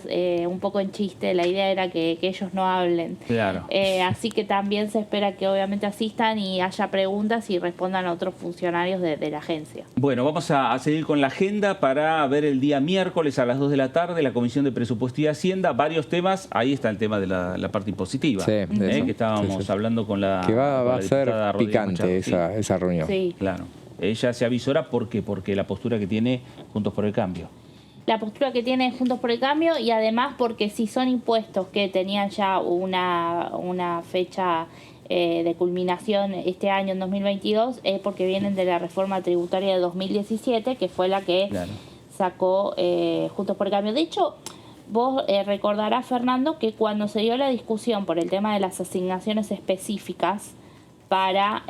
un poco en chiste, la idea era que ellos no hablen. Claro. Así que también se espera que obviamente asistan y haya preguntas y respondan a otros funcionarios de la agencia. Bueno, vamos a seguir con la agenda para ver el día miércoles a las 2 de la tarde, la Comisión de Presupuesto y Hacienda, varios temas. Ahí está el tema de la parte impositiva, que estábamos hablando con la que va a ser Rodríguez picante Machado, esa reunión. Sí. Claro. Ella se avisora porque la postura que tiene Juntos por el Cambio. La postura que tiene Juntos por el Cambio y además porque si son impuestos que tenían ya una fecha de culminación este año, en 2022, es porque vienen de la reforma tributaria de 2017, que fue la que sacó Juntos por el Cambio. De hecho, vos recordarás, Fernando, que cuando se dio la discusión por el tema de las asignaciones específicas para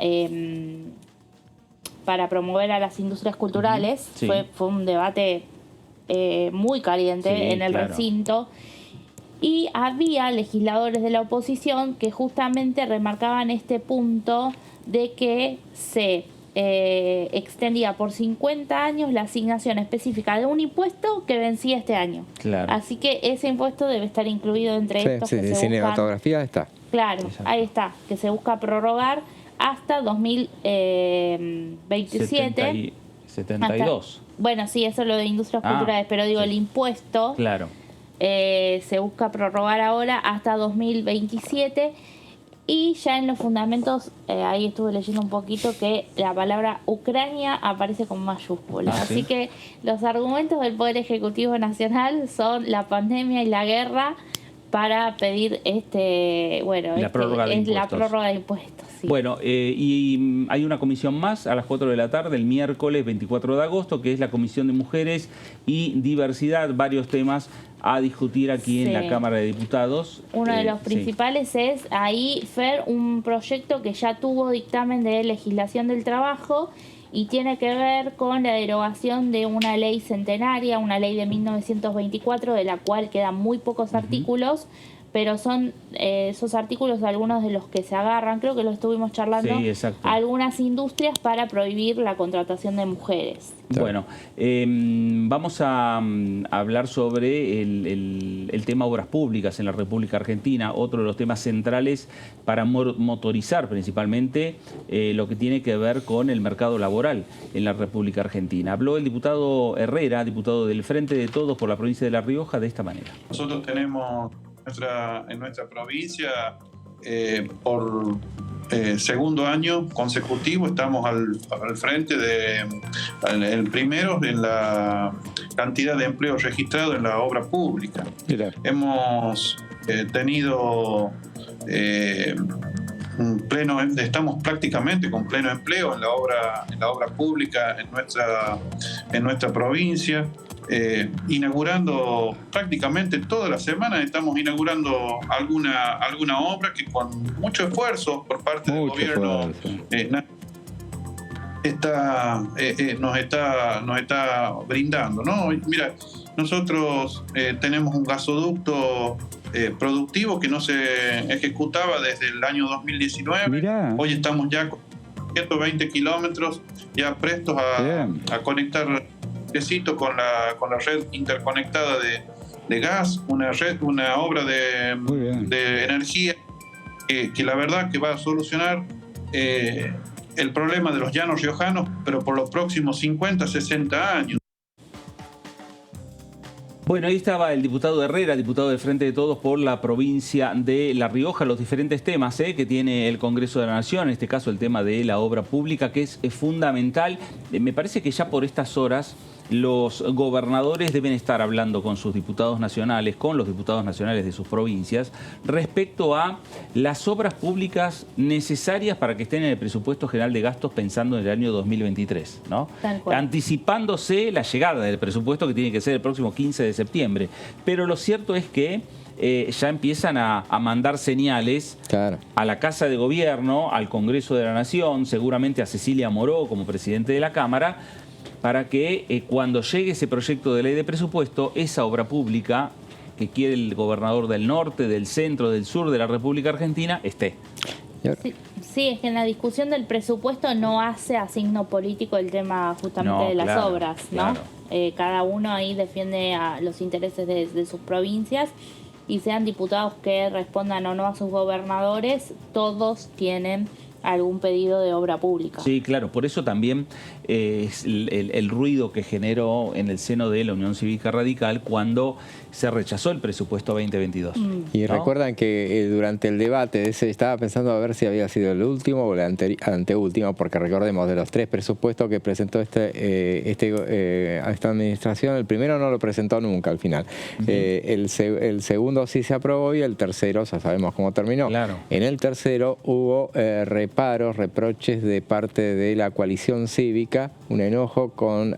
promover a las industrias culturales, fue un debate muy caliente en el recinto, y había legisladores de la oposición que justamente remarcaban este punto de que se extendía por 50 años la asignación específica de un impuesto que vencía este año. Claro. Así que ese impuesto debe estar incluido entre estos que se cinematografía está. Claro, ahí está, que se busca prorrogar hasta 2027. 72. Bueno, sí, eso es lo de industrias culturales, pero digo, el impuesto se busca prorrogar ahora hasta 2027. Y ya en los fundamentos, ahí estuve leyendo un poquito que la palabra Ucrania aparece con mayúscula. Así que los argumentos del Poder Ejecutivo Nacional son la pandemia y la guerra para pedir la prórroga de impuestos. Sí. Bueno, y hay una comisión más a las 4 de la tarde, el miércoles 24 de agosto, que es la Comisión de Mujeres y Diversidad, varios temas a discutir aquí en la Cámara de Diputados. Uno de los principales es ahí, Fer, un proyecto que ya tuvo dictamen de legislación del trabajo y tiene que ver con la derogación de una ley centenaria, una ley de 1924, de la cual quedan muy pocos artículos, pero son esos artículos algunos de los que se agarran, creo que lo estuvimos charlando, algunas industrias para prohibir la contratación de mujeres. Bueno, vamos a hablar sobre el tema obras públicas en la República Argentina, otro de los temas centrales para motorizar principalmente lo que tiene que ver con el mercado laboral en la República Argentina. Habló el diputado Herrera, diputado del Frente de Todos por la provincia de La Rioja, de esta manera. Nosotros tenemos en nuestra provincia, por segundo año consecutivo, estamos al frente el primero en la cantidad de empleos registrados en la obra pública. Mira. Hemos tenido estamos prácticamente con pleno empleo en la obra pública en nuestra provincia. Inaugurando prácticamente todas las semanas, estamos inaugurando alguna obra que con mucho esfuerzo por parte del gobierno nos está brindando, ¿no? Mira, nosotros tenemos un gasoducto productivo que no se ejecutaba desde el año 2019. Mirá. Hoy estamos ya con 120 kilómetros ya prestos a conectar con la red interconectada de gas, una obra de energía que la verdad que va a solucionar el problema de los llanos riojanos, pero por los próximos 50, 60 años. Bueno, ahí estaba el diputado Herrera, diputado del Frente de Todos por la provincia de La Rioja, los diferentes temas que tiene el Congreso de la Nación, en este caso el tema de la obra pública, que es fundamental. Me parece que ya por estas horas los gobernadores deben estar hablando con sus diputados nacionales, con los diputados nacionales de sus provincias, respecto a las obras públicas necesarias para que estén en el presupuesto general de gastos pensando en el año 2023, ¿no? Anticipándose la llegada del presupuesto que tiene que ser el próximo 15 de septiembre. Pero lo cierto es que ya empiezan a mandar señales a la Casa de Gobierno, al Congreso de la Nación, seguramente a Cecilia Moró como presidente de la Cámara, para que cuando llegue ese proyecto de ley de presupuesto, esa obra pública que quiere el gobernador del norte, del centro, del sur de la República Argentina, esté. Sí, es que en la discusión del presupuesto no hace a signo político el tema justamente de las obras, ¿no? Claro. Cada uno ahí defiende a los intereses de sus provincias, y sean diputados que respondan o no a sus gobernadores, todos tienen algún pedido de obra pública. Sí, claro, por eso también es el ruido que generó en el seno de la Unión Cívica Radical cuando se rechazó el presupuesto 2022. Y recuerdan que durante el debate estaba pensando a ver si había sido el último o el anteúltimo, porque recordemos, de los 3 presupuestos que presentó a esta administración, el primero no lo presentó nunca al final. El segundo sí se aprobó y el tercero ya sabemos cómo terminó. En el tercero hubo reproches de parte de la coalición cívica, un enojo con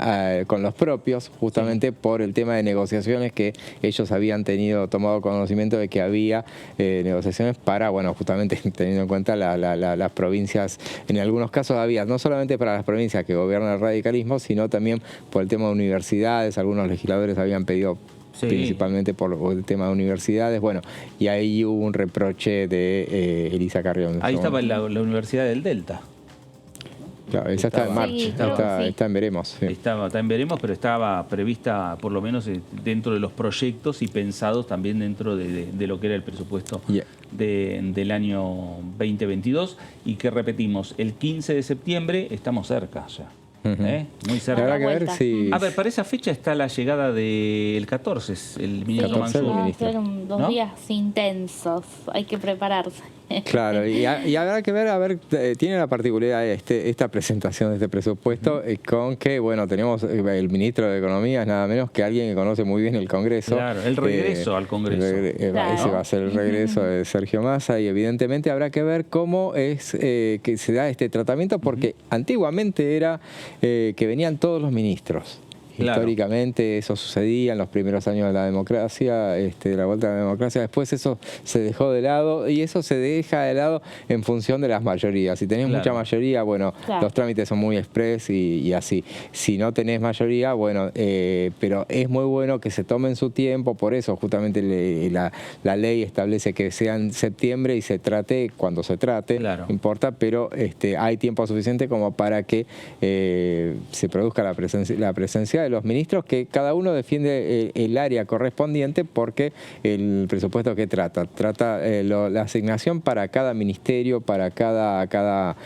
los propios, justamente por el tema de negociaciones que ellos habían tomado conocimiento de que había negociaciones para, bueno, justamente teniendo en cuenta las provincias, en algunos casos había, no solamente para las provincias que gobiernan el radicalismo, sino también por el tema de universidades. Algunos legisladores habían pedido principalmente por el tema de universidades, bueno, y ahí hubo un reproche de Elisa Carrión. Ahí estaba la Universidad del Delta. Claro, esa está en marcha, está en veremos. Está en veremos, pero estaba prevista por lo menos dentro de los proyectos y pensados también dentro de lo que era el presupuesto del año 2022, y que repetimos, el 15 de septiembre estamos cerca ya. Muy cerca. Habrá que ver si... A ver, para esa fecha está la llegada del 14, el ministro Mansur. Va a ser dos días intensos, hay que prepararse. Claro, y habrá que ver, tiene la particularidad esta presentación de este presupuesto con que, bueno, tenemos el ministro de Economía, es nada menos que alguien que conoce muy bien el Congreso. Claro, el regreso al Congreso. Ese va a ser el regreso de Sergio Massa, y evidentemente habrá que ver cómo es que se da este tratamiento, porque antiguamente era que venían todos los ministros. Históricamente eso sucedía en los primeros años de la democracia, de la vuelta a la democracia. Después eso se dejó de lado, y eso se deja de lado en función de las mayorías. Si tenés mucha mayoría, bueno, los trámites son muy express y así. Si no tenés mayoría, bueno, pero es muy bueno que se tomen su tiempo. Por eso justamente la ley establece que sea en septiembre y se trate cuando se trate, no importa, pero hay tiempo suficiente como para que se produzca la presencia de de los ministros, que cada uno defiende el área correspondiente, porque el presupuesto que trata la asignación para cada ministerio, para cada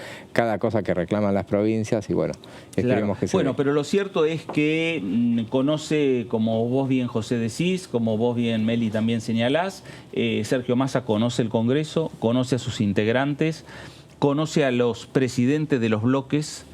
cosa que reclaman las provincias, y bueno, esperemos que sea. Bueno, pero lo cierto es que conoce, como vos bien, José, decís, como vos bien, Meli, también señalás, Sergio Massa conoce el Congreso, conoce a sus integrantes, conoce a los presidentes de los bloques.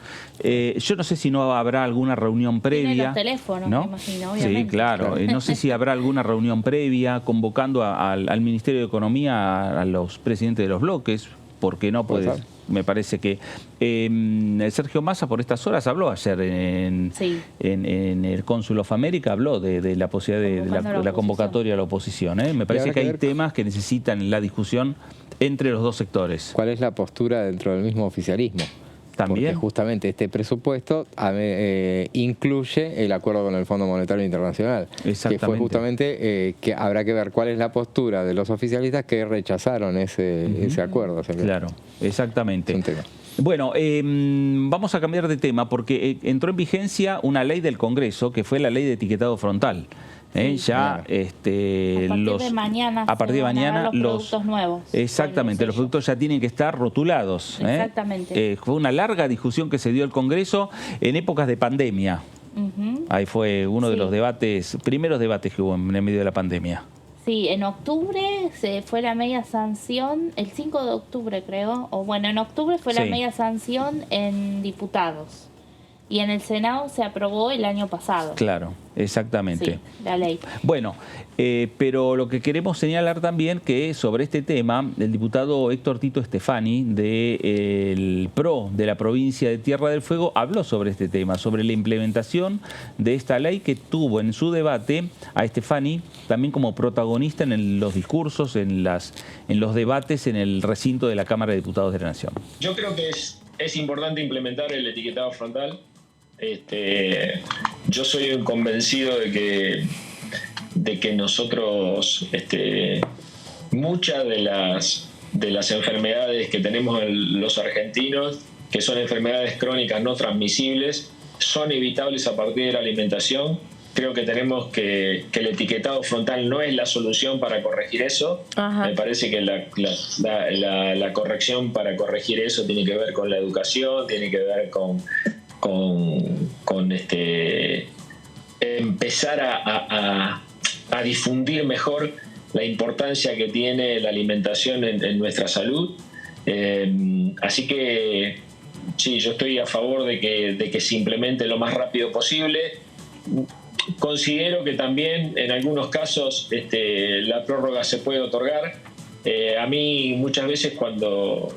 Yo no sé si no habrá alguna reunión previa. Tiene los teléfonos, ¿no? me imagino, obviamente. Sí, claro. No sé si habrá alguna reunión previa convocando al Ministerio de Economía a los presidentes de los bloques, porque no puede. Me parece que Sergio Massa por estas horas habló ayer en el Cónsul of America, habló de la posibilidad de la convocatoria a la oposición. Me parece que hay temas que necesitan la discusión entre los dos sectores. ¿Cuál es la postura dentro del mismo oficialismo? También. Porque justamente este presupuesto incluye el acuerdo con el Fondo Monetario Internacional, que fue justamente que habrá que ver cuál es la postura de los oficialistas que rechazaron ese acuerdo. Claro, exactamente. Bueno, vamos a cambiar de tema porque entró en vigencia una ley del Congreso, que fue la ley de etiquetado frontal. Ya a partir de mañana los productos nuevos. Exactamente, los productos ya tienen que estar rotulados. Exactamente. Fue una larga discusión que se dio el Congreso en épocas de pandemia. Ahí fue uno de los primeros debates que hubo en medio de la pandemia. Sí, en octubre se fue la media sanción, el 5 de octubre creo, o bueno, en octubre fue la media sanción en diputados. Y en el Senado se aprobó el año pasado. Claro, exactamente. Sí, la ley. Bueno, pero lo que queremos señalar también que sobre este tema, el diputado Héctor Tito Stefani del PRO de la provincia de Tierra del Fuego habló sobre este tema, sobre la implementación de esta ley, que tuvo en su debate a Stefani también como protagonista en los discursos, en los debates en el recinto de la Cámara de Diputados de la Nación. Yo creo que es importante implementar el etiquetado frontal. Yo soy un convencido de que nosotros muchas de las enfermedades que tenemos los argentinos, que son enfermedades crónicas no transmisibles, son evitables a partir de la alimentación. Creo que tenemos que el etiquetado frontal no es la solución para corregir eso. Ajá. Me parece que la corrección para corregir eso tiene que ver con la educación, tiene que ver con empezar a difundir mejor la importancia que tiene la alimentación en nuestra salud. Así que sí, yo estoy a favor de que se implemente lo más rápido posible. Considero que también en algunos casos la prórroga se puede otorgar. A mí muchas veces cuando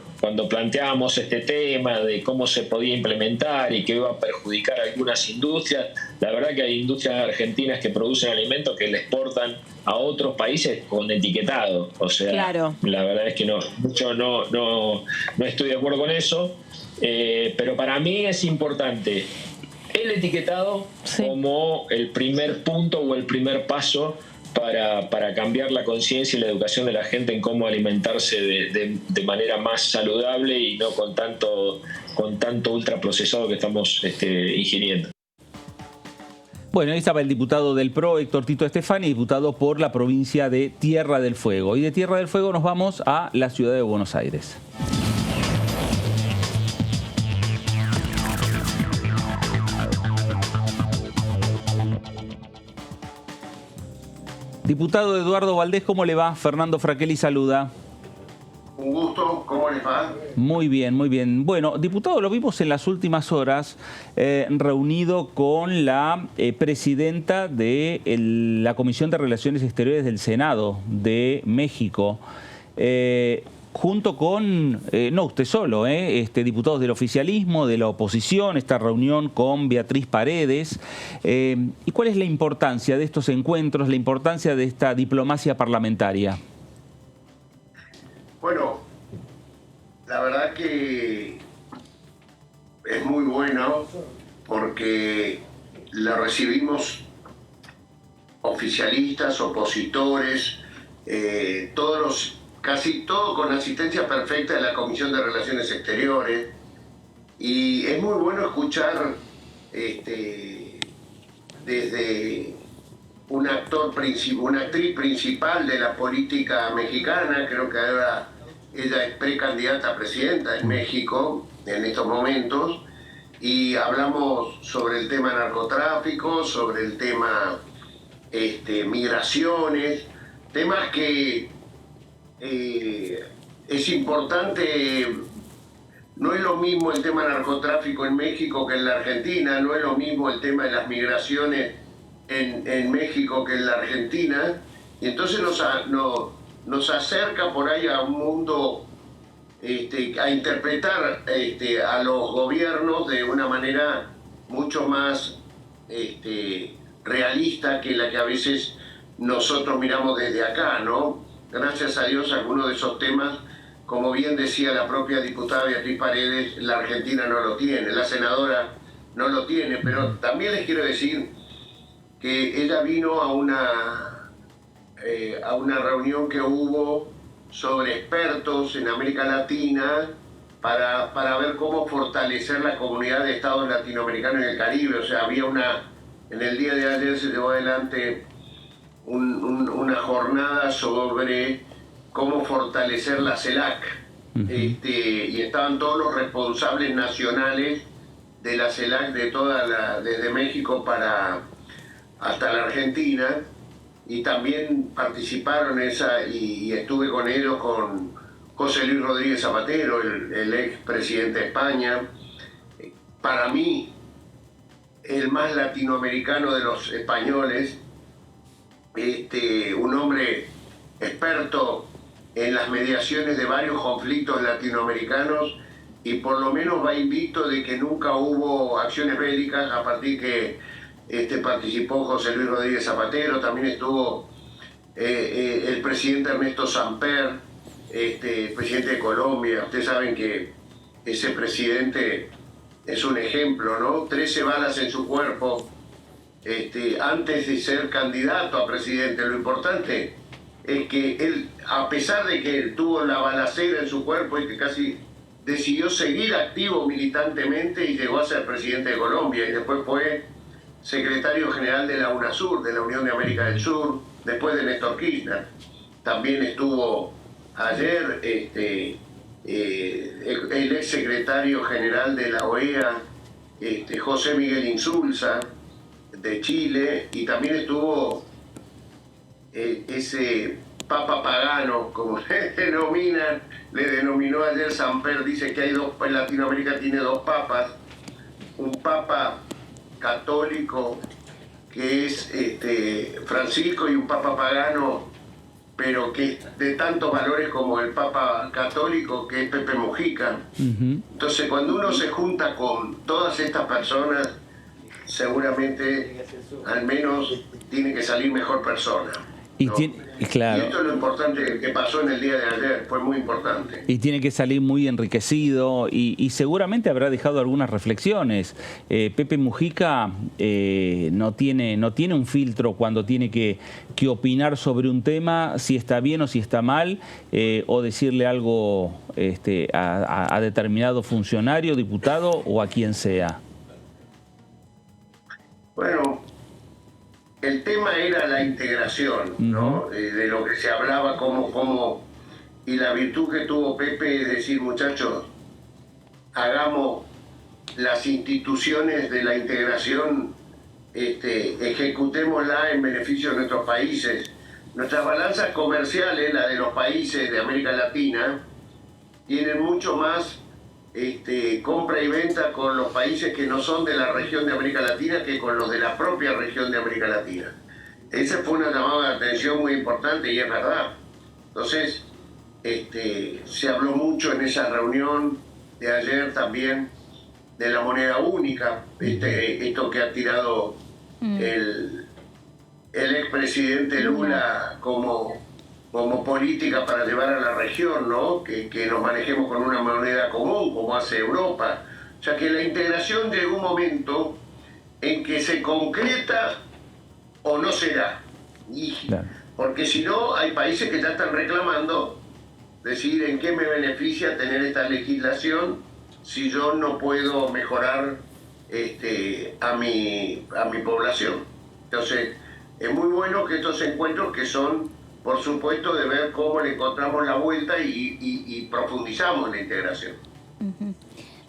planteábamos este tema de cómo se podía implementar y que iba a perjudicar a algunas industrias, la verdad que hay industrias argentinas que producen alimentos que le exportan a otros países con etiquetado. O sea, claro. La verdad es que no estoy de acuerdo con eso, pero para mí es importante el etiquetado como el primer punto o el primer paso para cambiar la conciencia y la educación de la gente en cómo alimentarse de manera más saludable y no con tanto ultraprocesado que estamos ingiriendo. Bueno, ahí estaba el diputado del PRO, Héctor Tito Stefani, diputado por la provincia de Tierra del Fuego. Y de Tierra del Fuego nos vamos a la ciudad de Buenos Aires. Diputado Eduardo Valdés, ¿cómo le va? Fernando Fraquelli saluda. Un gusto, ¿cómo les va? Muy bien, muy bien. Bueno, diputado, lo vimos en las últimas horas reunido con la presidenta de la Comisión de Relaciones Exteriores del Senado de México. Junto con, no usted solo, diputados del oficialismo, de la oposición, esta reunión con Beatriz Paredes. ¿Y cuál es la importancia de estos encuentros, la importancia de esta diplomacia parlamentaria? Bueno, la verdad que es muy bueno porque la recibimos oficialistas, opositores, casi todo con asistencia perfecta de la Comisión de Relaciones Exteriores, y es muy bueno escuchar desde una actriz principal de la política mexicana, creo que ahora ella es precandidata a presidenta en México en estos momentos, y hablamos sobre el tema narcotráfico, sobre el tema migraciones, temas que es importante. No es lo mismo el tema narcotráfico en México que en la Argentina, no es lo mismo el tema de las migraciones en México que en la Argentina, y entonces nos acerca por ahí a un mundo, a interpretar a los gobiernos de una manera mucho más realista que la que a veces nosotros miramos desde acá, ¿no? Gracias a Dios algunos de esos temas, como bien decía la propia diputada Beatriz Paredes, la Argentina no lo tiene, la senadora no lo tiene, pero también les quiero decir que ella vino a una reunión que hubo sobre expertos en América Latina para ver cómo fortalecer la comunidad de estados latinoamericanos en el Caribe. O sea, había en el día de ayer se llevó adelante una jornada sobre cómo fortalecer la CELAC. Y estaban todos los responsables nacionales de la CELAC desde México hasta la Argentina, y también participaron y estuve con ellos, con José Luis Rodríguez Zapatero, el ex presidente de España, para mí el más latinoamericano de los españoles, un hombre experto en las mediaciones de varios conflictos latinoamericanos, y por lo menos va invicto de que nunca hubo acciones bélicas a partir que participó José Luis Rodríguez Zapatero. También estuvo el presidente Ernesto Samper, presidente de Colombia. Ustedes saben que ese presidente es un ejemplo, ¿no? 13 balas en su cuerpo antes de ser candidato a presidente. Lo importante es que él, a pesar de que tuvo la balacera en su cuerpo y que casi decidió seguir activo militantemente, y llegó a ser presidente de Colombia, y después fue secretario general de la UNASUR, de la Unión de América del Sur, después de Néstor Kirchner. También estuvo ayer el ex secretario general de la OEA, José Miguel Insulza, de Chile, y también estuvo ese papa pagano, como le denominó ayer Samper. Dice que en Latinoamérica tiene dos papas, un papa católico que es Francisco, y un papa pagano, pero que es de tantos valores como el papa católico, que es Pepe Mujica. Entonces, cuando uno se junta con todas estas personas, seguramente al menos tiene que salir mejor persona, ¿no? Claro. Y esto es lo importante que pasó en el día de ayer, fue muy importante. Y tiene que salir muy enriquecido, y seguramente habrá dejado algunas reflexiones. Pepe Mujica no tiene un filtro cuando tiene que opinar sobre un tema, si está bien o si está mal, o decirle algo a determinado funcionario, diputado o a quien sea. Bueno, el tema era la integración, ¿no? De lo que se hablaba, y la virtud que tuvo Pepe es decir, muchachos, hagamos las instituciones de la integración, ejecutémosla en beneficio de nuestros países. Nuestras balanzas comerciales, la de los países de América Latina, tienen mucho más compra y venta con los países que no son de la región de América Latina que con los de la propia región de América Latina. Esa fue una llamada de atención muy importante, y es verdad. Entonces, se habló mucho en esa reunión de ayer también de la moneda única, esto que ha tirado el expresidente Lula como política para llevar a la región, ¿no? Que nos manejemos con una moneda común, como hace Europa. O sea, que la integración llegó un momento en que se concreta o no será. Porque si no, hay países que ya están reclamando, decir en qué me beneficia tener esta legislación si yo no puedo mejorar a mi población. Entonces, es muy bueno que estos encuentros, que son, por supuesto, de ver cómo le encontramos la vuelta y profundizamos en la integración.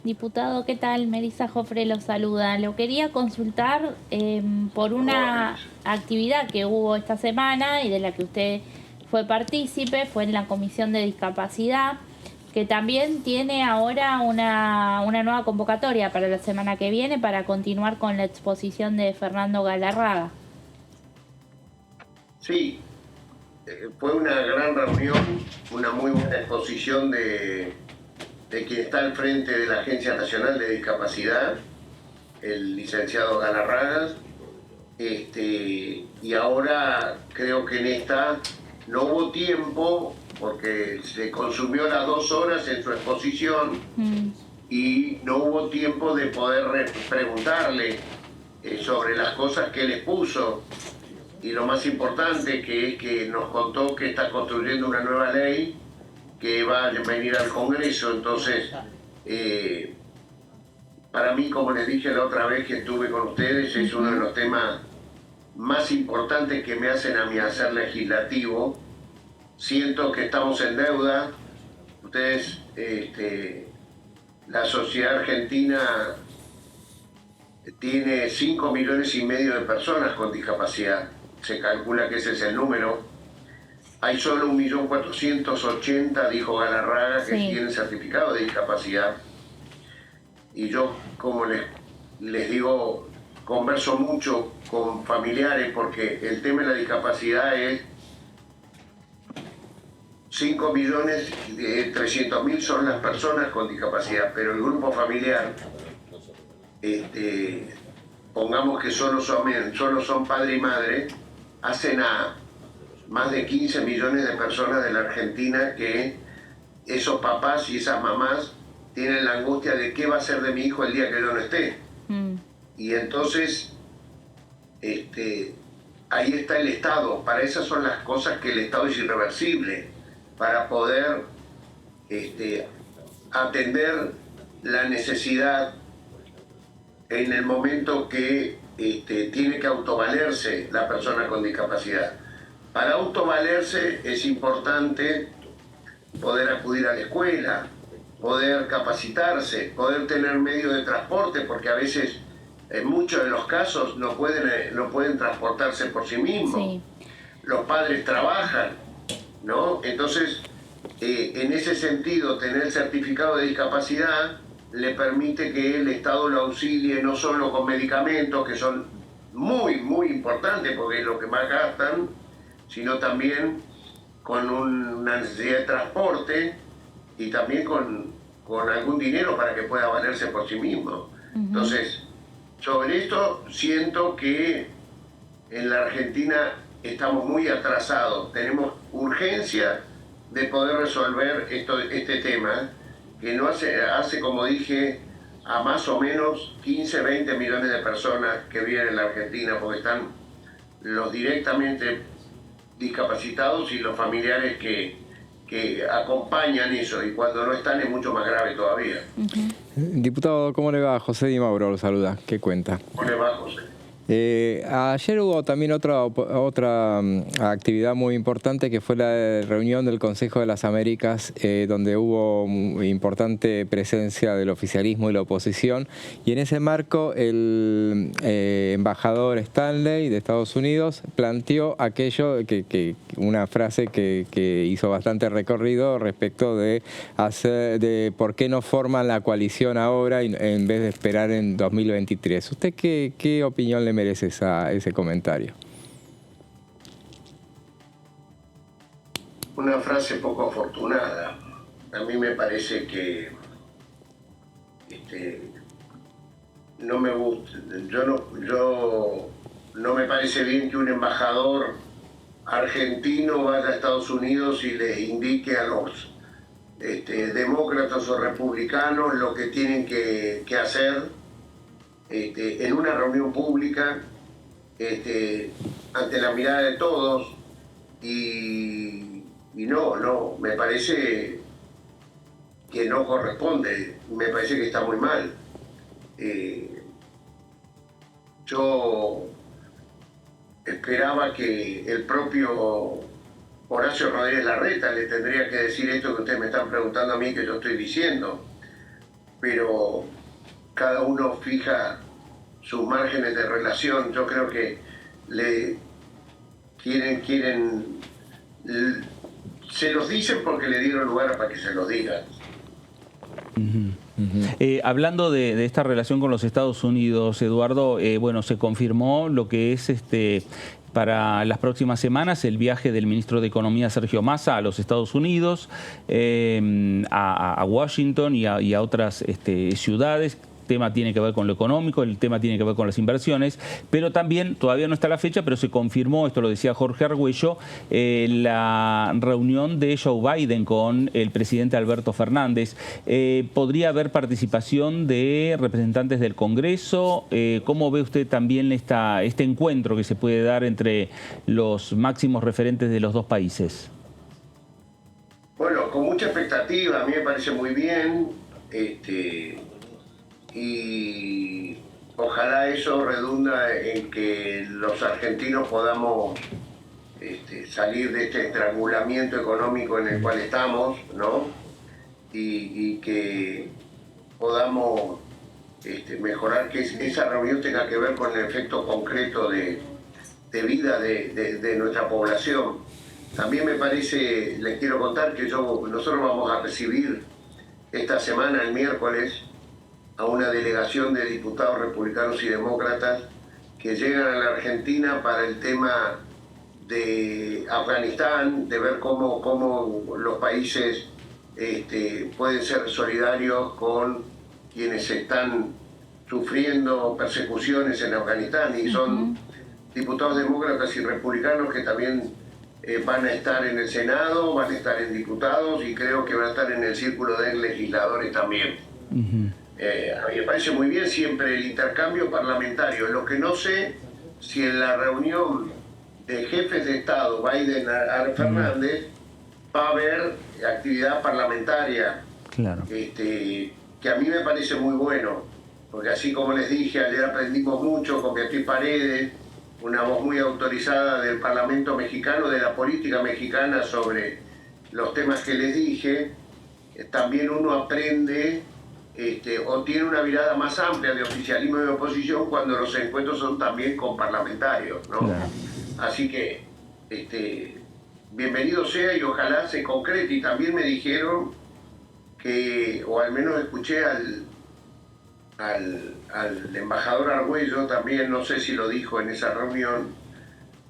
Diputado, ¿qué tal? Melissa Jofre lo saluda. Lo quería consultar por una actividad que hubo esta semana y de la que usted fue partícipe, fue en la Comisión de Discapacidad, que también tiene ahora una nueva convocatoria para la semana que viene para continuar con la exposición de Fernando Galarraga. Sí, fue una gran reunión, una muy buena exposición de quien está al frente de la Agencia Nacional de Discapacidad, el licenciado Galarraga, y ahora creo que en esta no hubo tiempo, porque se consumió las 2 horas en su exposición y no hubo tiempo de poder preguntarle sobre las cosas que él expuso. Y lo más importante que es que nos contó que está construyendo una nueva ley que va a venir al Congreso. Entonces, para mí, como les dije la otra vez que estuve con ustedes, es uno de los temas más importantes que me hacen a mí hacer legislativo. Siento que estamos en deuda. Ustedes, la sociedad argentina tiene 5,5 millones de personas con discapacidad. Se calcula que ese es el número. Hay solo 1.480.000, dijo Galarraga, que tienen certificado de discapacidad. Y yo, como les digo, converso mucho con familiares porque el tema de la discapacidad es 5.300.000 son las personas con discapacidad, pero el grupo familiar, pongamos que solo son padre y madre, hacen a más de 15 millones de personas de la Argentina que esos papás y esas mamás tienen la angustia de qué va a ser de mi hijo el día que yo no esté. Y entonces, ahí está el Estado. Para esas son las cosas que el Estado es irreversible, para poder atender la necesidad en el momento que tiene que autovalerse la persona con discapacidad. Para autovalerse es importante poder acudir a la escuela, poder capacitarse, poder tener medios de transporte, porque a veces, en muchos de los casos, no pueden transportarse por sí mismos. Sí. Los padres trabajan, ¿no? Entonces, en ese sentido, tener certificado de discapacidad le permite que el Estado lo auxilie no solo con medicamentos, que son muy, muy importantes, porque es lo que más gastan, sino también con una necesidad de transporte y también con algún dinero para que pueda valerse por sí mismo. Entonces, sobre esto siento que en la Argentina estamos muy atrasados. Tenemos urgencia de poder resolver este tema, que no hace, como dije, a más o menos 15, 20 millones de personas que viven en la Argentina, porque están los directamente discapacitados y los familiares que acompañan eso, y cuando no están es mucho más grave todavía. Diputado, ¿cómo le va? José Di Mauro lo saluda. ¿Qué cuenta? ¿Cómo le va, José? Ayer hubo también otra actividad muy importante, que fue la reunión del Consejo de las Américas, donde hubo importante presencia del oficialismo y la oposición, y en ese marco el embajador Stanley de Estados Unidos planteó aquello una frase que hizo bastante recorrido respecto de por qué no forman la coalición ahora en vez de esperar en 2023. ¿Usted qué opinión le merece ese comentario? Una frase poco afortunada. A mí me parece que no me gusta. Yo no me parece bien que un embajador argentino vaya a Estados Unidos y le indique a los demócratas o republicanos lo que tienen que hacer en una reunión pública, ante la mirada de todos, y no, me parece que no corresponde, me parece que está muy mal. Yo esperaba que el propio Horacio Rodríguez Larreta le tendría que decir esto que ustedes me están preguntando a mí, que yo estoy diciendo, pero cada uno fija sus márgenes de relación. Yo creo que le quieren se los dicen porque le dieron lugar para que se los digan. Hablando de esta relación con los Estados Unidos, Eduardo, bueno, se confirmó lo que es para las próximas semanas el viaje del ministro de Economía, Sergio Massa, a los Estados Unidos, a Washington y a otras ciudades. El tema tiene que ver con lo económico, el tema tiene que ver con las inversiones, pero también, todavía no está la fecha, pero se confirmó, esto lo decía Jorge Argüello, la reunión de Joe Biden con el presidente Alberto Fernández. ¿Podría haber participación de representantes del Congreso? ¿Cómo ve usted también este encuentro que se puede dar entre los máximos referentes de los dos países? Bueno, con mucha expectativa, a mí me parece muy bien, y ojalá eso redunda en que los argentinos podamos salir de este estrangulamiento económico en el cual estamos, ¿no? Y que podamos mejorar, que esa reunión tenga que ver con el efecto concreto de vida de nuestra población. También me parece, les quiero contar que nosotros vamos a recibir esta semana, el miércoles, a una delegación de diputados republicanos y demócratas que llegan a la Argentina para el tema de Afganistán, de ver cómo los países pueden ser solidarios con quienes están sufriendo persecuciones en Afganistán, y son diputados demócratas y republicanos que también van a estar en el Senado, van a estar en diputados y creo que van a estar en el círculo de legisladores también. A mí me parece muy bien siempre el intercambio parlamentario. Lo que no sé si en la reunión de jefes de Estado Biden-Fernández va a haber actividad parlamentaria, claro. Que a mí me parece muy bueno, porque así como les dije, ayer aprendimos mucho con Beatriz Paredes, una voz muy autorizada del Parlamento mexicano, de la política mexicana sobre los temas que les dije. También uno aprende o tiene una mirada más amplia de oficialismo y de oposición cuando los encuentros son también con parlamentarios, ¿no? Claro. Así que bienvenido sea y ojalá se concrete. Y también me dijeron que, o al menos escuché al embajador Argüello también, no sé si lo dijo en esa reunión,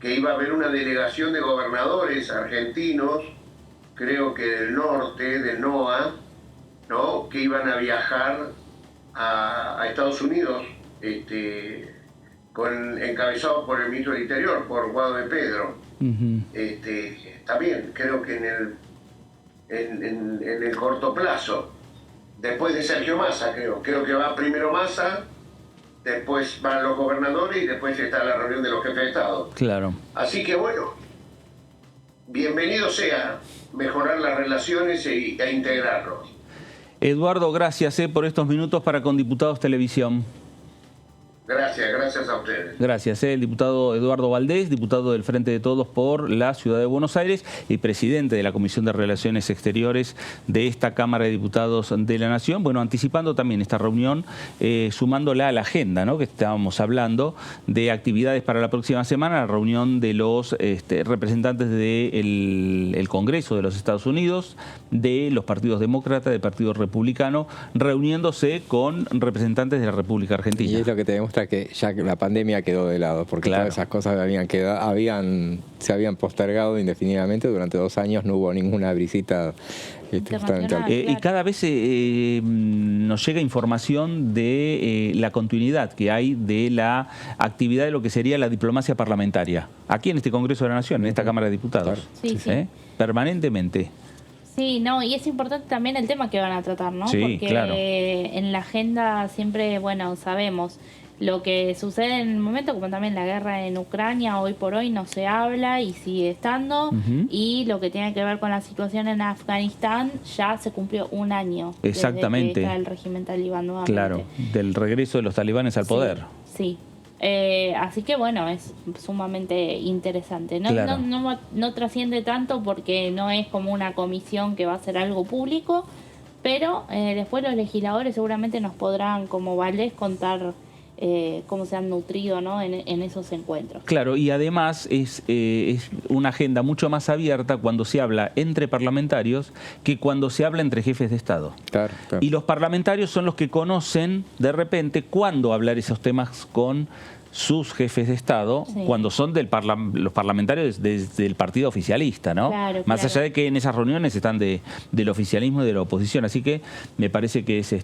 que iba a haber una delegación de gobernadores argentinos, creo que del norte, del NOA, ¿no?, que iban a viajar a Estados Unidos, encabezados por el ministro del Interior, por Guado de Pedro. También creo que en el corto plazo, después de Sergio Massa, creo que va primero Massa, después van los gobernadores y después está la reunión de los jefes de Estado. Claro. Así que bueno, bienvenido sea mejorar las relaciones e integrarlos. Eduardo, gracias por estos minutos para Con Diputados Televisión. Gracias a ustedes. Gracias, el diputado Eduardo Valdés, diputado del Frente de Todos por la Ciudad de Buenos Aires y presidente de la Comisión de Relaciones Exteriores de esta Cámara de Diputados de la Nación. Bueno, anticipando también esta reunión, sumándola a la agenda, ¿no?, que estábamos hablando de actividades para la próxima semana, la reunión de los representantes del Congreso de los Estados Unidos, de los partidos demócratas, del Partido Republicano, reuniéndose con representantes de la República Argentina. Y es lo que tenemos, que ya la pandemia quedó de lado, porque claro, todas esas cosas se habían postergado indefinidamente. Durante 2 años no hubo ninguna visita y cada vez nos llega información de la continuidad que hay de la actividad de lo que sería la diplomacia parlamentaria aquí en este Congreso de la Nación, en esta Cámara de Diputados. Sí, sí. Permanentemente. Sí, no, y es importante también el tema que van a tratar, ¿no? Sí, porque claro, en la agenda siempre, bueno, sabemos lo que sucede en el momento, como también la guerra en Ucrania, hoy por hoy no se habla y sigue estando, y lo que tiene que ver con la situación en Afganistán, ya se cumplió 1 año. Exactamente. Desde que está el régimen talibán nuevamente. Claro, del regreso de los talibanes al poder. Sí. Así que bueno, es sumamente interesante. Claro. No trasciende tanto porque no es como una comisión que va a hacer algo público, pero después los legisladores seguramente nos podrán, como Valdés, contar cómo se han nutrido, ¿no? en esos encuentros. Claro, y además es una agenda mucho más abierta cuando se habla entre parlamentarios que cuando se habla entre jefes de Estado. Claro. Y los parlamentarios son los que conocen de repente cuándo hablar esos temas con sus jefes de Estado, cuando son los parlamentarios del partido oficialista, ¿no? Claro, Más claro. allá de que en esas reuniones están del oficialismo y de la oposición. Así que me parece que es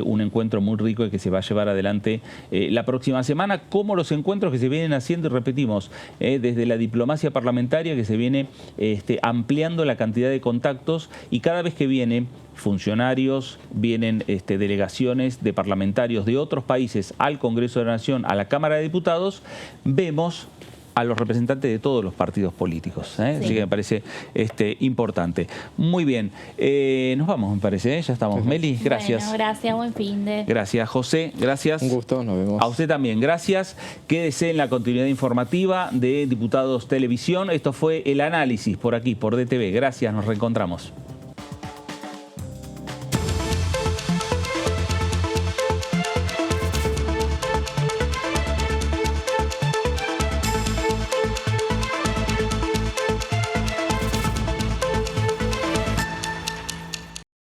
un encuentro muy rico y que se va a llevar adelante la próxima semana, como los encuentros que se vienen haciendo, y repetimos, desde la diplomacia parlamentaria, que se viene ampliando la cantidad de contactos, y cada vez que viene funcionarios, vienen delegaciones de parlamentarios de otros países al Congreso de la Nación, a la Cámara de Diputados, vemos a los representantes de todos los partidos políticos. Sí. Así que me parece importante. Muy bien. Nos vamos, me parece. Ya estamos. Meli, gracias. Bueno, gracias, buen fin de... Gracias, José. Gracias. Un gusto, nos vemos. A usted también, gracias. Quédese en la continuidad informativa de Diputados Televisión. Esto fue el análisis por aquí, por DTV. Gracias, nos reencontramos.